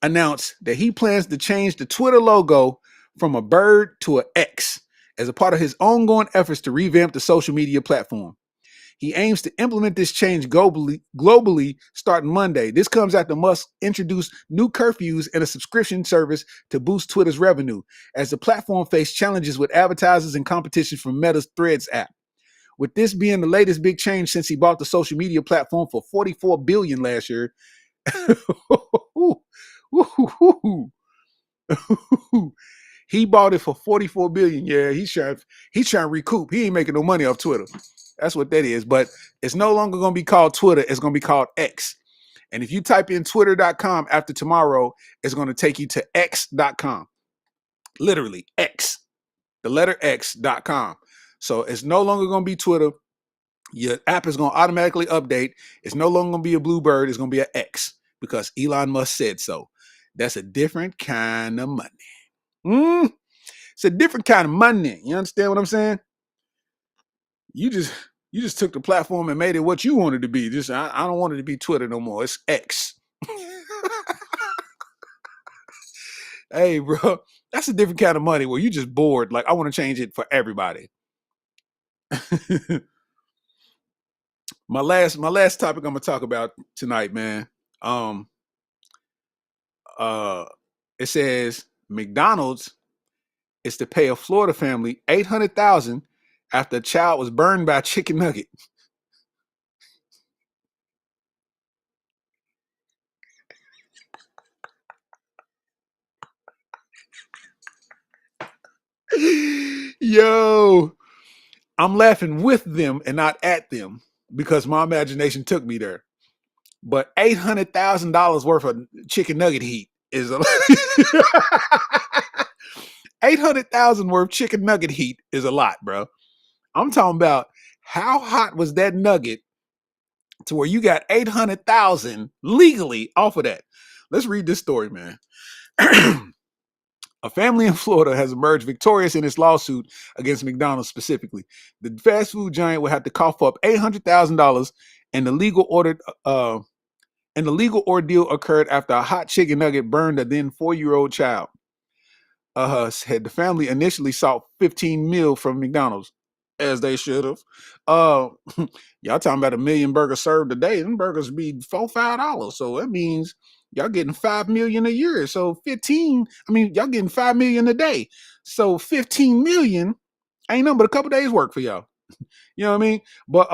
announced that he plans to change the Twitter logo from a bird to an X as a part of his ongoing efforts to revamp the social media platform. He aims to implement this change globally starting Monday. This comes after Musk introduced new curfews and a subscription service to boost Twitter's revenue, as the platform faced challenges with advertisers and competition from Meta's Threads app. With this being the latest big change since he bought the social media platform for $44 billion last year. He bought it for $44 billion. Yeah, he's trying to recoup. He ain't making no money off Twitter. That's what that is. But it's no longer going to be called Twitter. It's going to be called X. And if you type in twitter.com after tomorrow, it's going to take you to x.com. Literally, X. The letter x.com. So it's no longer going to be Twitter. Your app is going to automatically update. It's no longer going to be a Bluebird. It's going to be an X because Elon Musk said so. That's a different kind of money. It's a different kind of money. You understand what I'm saying? You just took the platform and made it what you wanted to be. I don't want it to be Twitter no more. It's X. Hey, bro, that's a different kind of money where you just bored. Like, I want to change it for everybody. my last topic I'm gonna talk about tonight, man. It says McDonald's is to pay a Florida family $800,000 after a child was burned by a chicken nugget. Yo, I'm laughing with them and not at them because my imagination took me there. But $800,000 worth of chicken nugget heat is a $800,000 worth chicken nugget heat is a lot, bro. I'm talking about how hot was that nugget to where you got 800,000 legally off of that. Let's read this story, man. A family in Florida has emerged victorious in its lawsuit against McDonald's specifically. The fast food giant will have to cough up $800,000, and the legal ordeal occurred after a hot chicken nugget burned a then 4-year-old child. Said the family initially sought $15 million from McDonald's, as they should have. Y'all talking about 1 million burgers served a day. Them burgers be $4-5. So that means y'all getting 5 million a year. So y'all getting 5 million a day. So 15 million ain't nothing but a couple days work for y'all. You know what I mean? But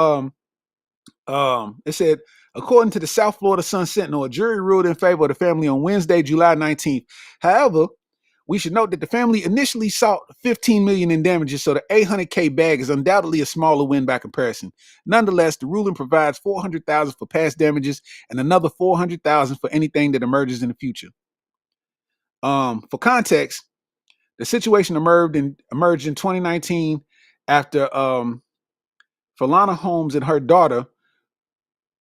it said, according to the South Florida Sun Sentinel, a jury ruled in favor of the family on Wednesday, July 19th. However, we should note that the family initially sought $15 million in damages, so the $800K bag is undoubtedly a smaller win by comparison. Nonetheless, the ruling provides $400,000 for past damages and another $400,000 for anything that emerges in the future. For context, the situation emerged in 2019 after Falana Holmes and her daughter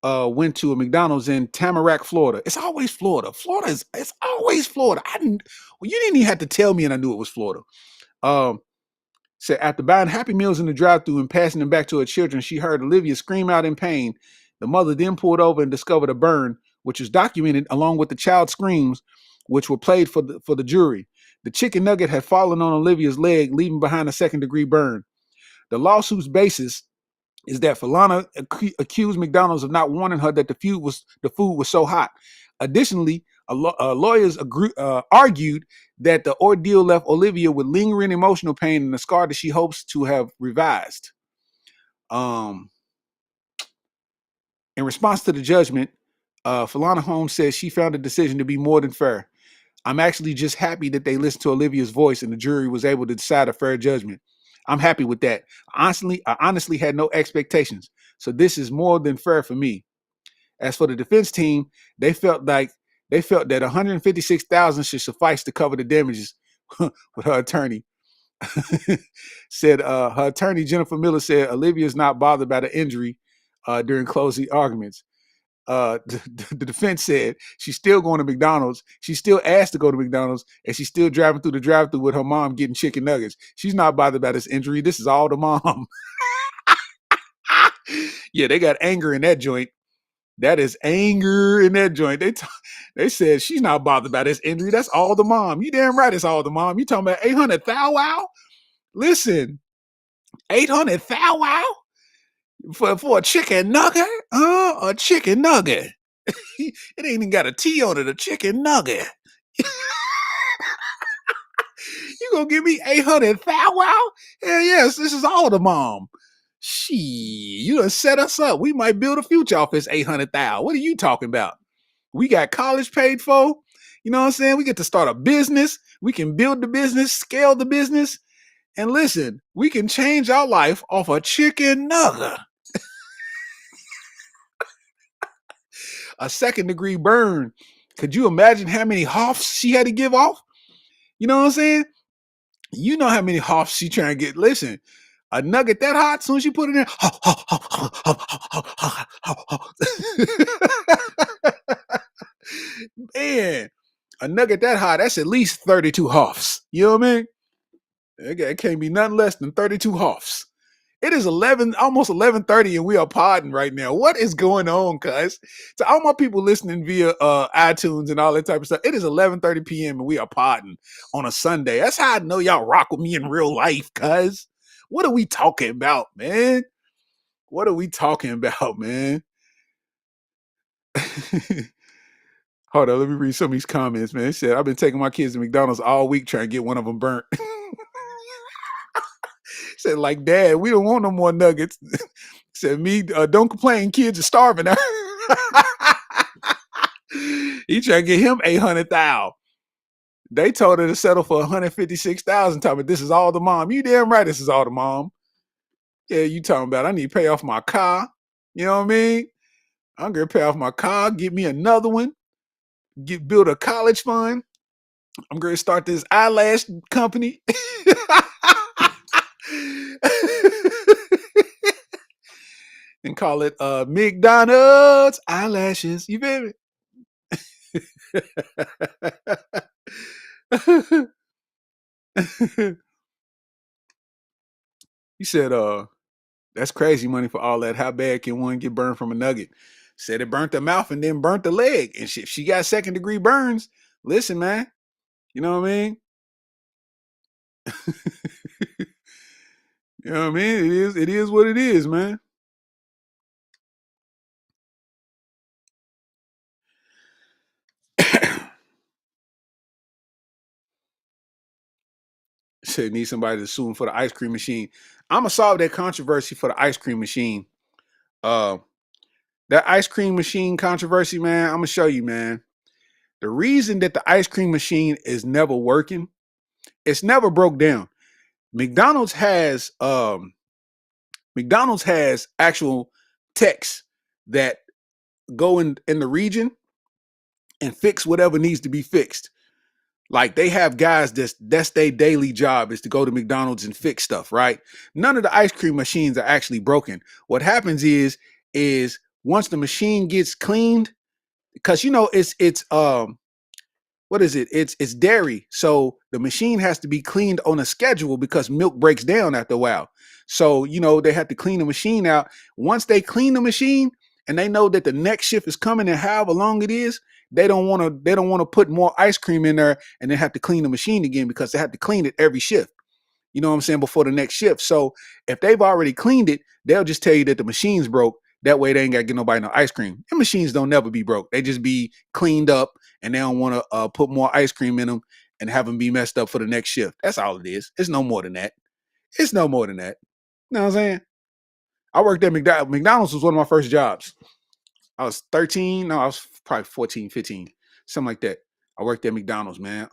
went to a McDonald's in Tamarack, Florida. It's always Florida. It's always Florida. You didn't even have to tell me and I knew it was Florida. Said after buying Happy Meals in the drive-thru and passing them back to her children, she heard Olivia scream out in pain. The mother then pulled over and discovered a burn, which was documented along with the child's screams, which were played for the jury. The chicken nugget had fallen on Olivia's leg, leaving behind a second-degree burn. The lawsuit's basis is that Falana accused McDonald's of not warning her that the food was so hot. Additionally, lawyers argued that the ordeal left Olivia with lingering emotional pain and a scar that she hopes to have revised. In response to the judgment, Falana Holmes says she found the decision to be more than fair. I'm actually just happy that they listened to Olivia's voice and the jury was able to decide a fair judgment. I'm happy with that. I honestly had no expectations, so this is more than fair for me. As for the defense team, they felt that $156,000 should suffice to cover the damages. With her attorney said, her attorney Jennifer Miller said Olivia is not bothered by the injury during closing arguments. The defense said she's still going to McDonald's. She's still asked to go to McDonald's, and she's still driving through the drive-thru with her mom getting chicken nuggets. She's not bothered by this injury. This is all the mom. Yeah, they got anger in that joint. That is anger in that joint. They said she's not bothered by this injury. That's all the mom. You damn right it's all the mom. You talking about 800 thou wow? Listen, 800 thou wow for a chicken nugget? A chicken nugget. It ain't even got a T on it, a chicken nugget. You gonna give me 800 thou wow? Hell yes, this is all the mom. She, you done set us up. We might build a future off this 800 thou. What are you talking about? We got college paid for. You know what I'm saying? We get to start a business. We can build the business, scale the business. And listen, we can change our life off a chicken nugget. A second-degree burn. Could you imagine how many huffs she had to give off? You know what I'm saying? You know how many huffs she trying to get. Listen, a nugget that hot, as soon as you put it in, man, a nugget that hot, that's at least 32 huffs. You know what I mean? It can't be nothing less than 32 huffs. It is almost 11:30, and we are podding right now. What is going on, cuz? To all my people listening via iTunes and all that type of stuff, it is 11:30 p.m. and we are podding on a Sunday. That's how I know y'all rock with me in real life, cuz. What are we talking about, man? What are we talking about, man? Hold on, let me read some of these comments, man. It said, I've been taking my kids to McDonald's all week trying to get one of them burnt. Said, like, Dad, we don't want no more nuggets. Said, me, don't complain, kids are starving. He trying to get him 800 thou. They told her to settle for 156,000. Talking about this is all the mom. You damn right this is all the mom. Yeah, you talking about I need to pay off my car. You know what I mean? I'm gonna pay off my car, get me another one, build a college fund. I'm gonna start this eyelash company. And call it McDonald's eyelashes. You feel me? He said, that's crazy money for all that. How bad can one get burned from a nugget? Said it burnt the mouth and then burnt the leg. And if she got second-degree burns, listen, man. You know what I mean? You know what I mean? It is what it is, man. Said need somebody to sue him for the ice cream machine. I'm gonna solve that controversy for the ice cream machine. That ice cream machine controversy, man, I'm gonna show you, man. The reason that the ice cream machine is never working, it's never broke down. McDonald's has actual techs that go in the region and fix whatever needs to be fixed. Like they have guys that's their daily job is to go to McDonald's and fix stuff, right? None of the ice cream machines are actually broken. What happens is once the machine gets cleaned, because you know it's what is it? It's dairy. So the machine has to be cleaned on a schedule because milk breaks down after a while. So, you know, they have to clean the machine out. Once they clean the machine and they know that the next shift is coming and however long it is, they don't want to put more ice cream in there and then have to clean the machine again because they have to clean it every shift. you know what I'm saying, before the next shift. So if they've already cleaned it, they'll just tell you that the machine's broke. That way they ain't got to get nobody no ice cream. And machines don't never be broke. They just be cleaned up, and they don't want to put more ice cream in them and have them be messed up for the next shift. That's all it is. It's no more than that. It's no more than that. You know what I'm saying? I worked at McDonald's. McDonald's was one of my first jobs. I was 13. No, I was probably 14, 15, something like that. I worked at McDonald's, man.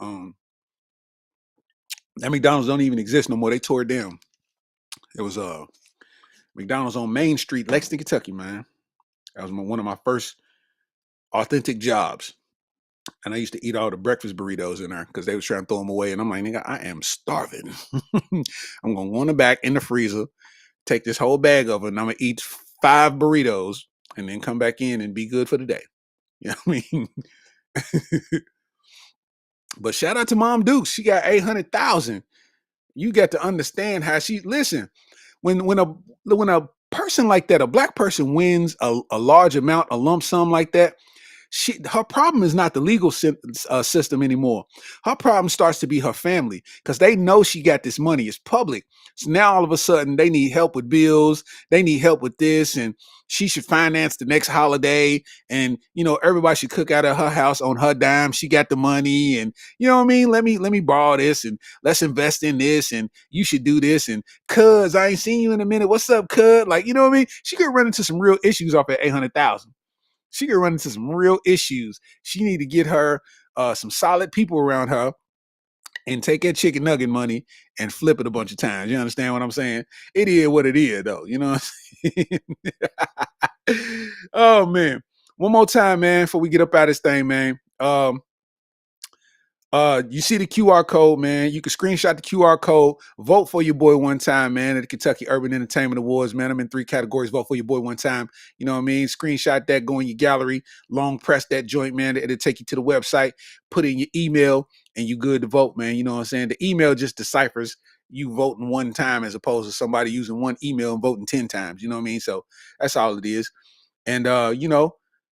That McDonald's don't even exist no more. They tore it down. It was McDonald's on Main Street, Lexington, Kentucky, man. That was one of my first authentic jobs. And I used to eat all the breakfast burritos in there because they was trying to throw them away. And I'm like, nigga, I am starving. I'm going to go in the back in the freezer, take this whole bag of it, and I'm going to eat 5 burritos and then come back in and be good for the day. You know what I mean? But shout out to Mom Dukes. She got 800,000. You got to understand how she listen. When a person like that, a black person wins a large amount, a lump sum like that, her problem is not the legal system anymore. Her problem starts to be her family because they know she got this money. It's public. So now all of a sudden they need help with bills. They need help with this, and she should finance the next holiday. And everybody should cook out of her house on her dime. She got the money, and you know what I mean. Let me borrow this, and let's invest in this, and you should do this. And cuz I ain't seen you in a minute. What's up, cuz? Like, you know what I mean. She could run into some real issues off at 800,000. She could run into some real issues. She need to get her some solid people around her and take that chicken nugget money and flip it a bunch of times. You understand what I'm saying? It is what it is, though. You know what I'm saying? Oh, man. One more time, man, before we get up out of this thing, man. You see the QR code, man. You can screenshot the QR code. Vote for your boy one time, man, at the Kentucky Urban Entertainment Awards, man. I'm in 3 categories. Vote for your boy one time. You know what I mean? Screenshot that, go in your gallery, long press that joint, man. It'll take you to the website, put in your email, and you good to vote, man. You know what I'm saying? The email just deciphers you voting one time as opposed to somebody using one email and voting 10 times. You know what I mean? So that's all it is. And,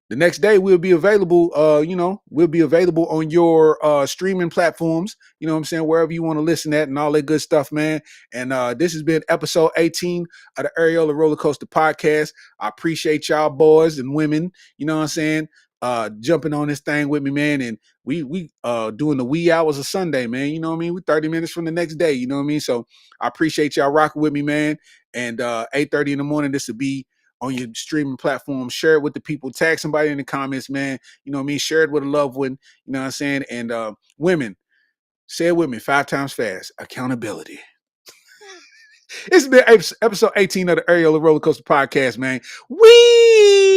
the next day we'll be available, we'll be available on your streaming platforms, you know what I'm saying, wherever you want to listen at and all that good stuff, man. And this has been episode 18 of the Areola Rollercoaster podcast. I appreciate y'all boys and women, you know what I'm saying, jumping on this thing with me, man. And we doing the wee hours of Sunday, man. You know what I mean? We're 30 minutes from the next day, you know what I mean? So I appreciate y'all rocking with me, man. And 8:30 in the morning, this will be on your streaming platform. Share it with the people. Tag somebody in the comments, man. You know what I mean? Share it with a loved one. You know what I'm saying? And women, say it with me 5 times fast. Accountability. It's been episode 18 of the Areola Rollercoaster podcast, man. Wee!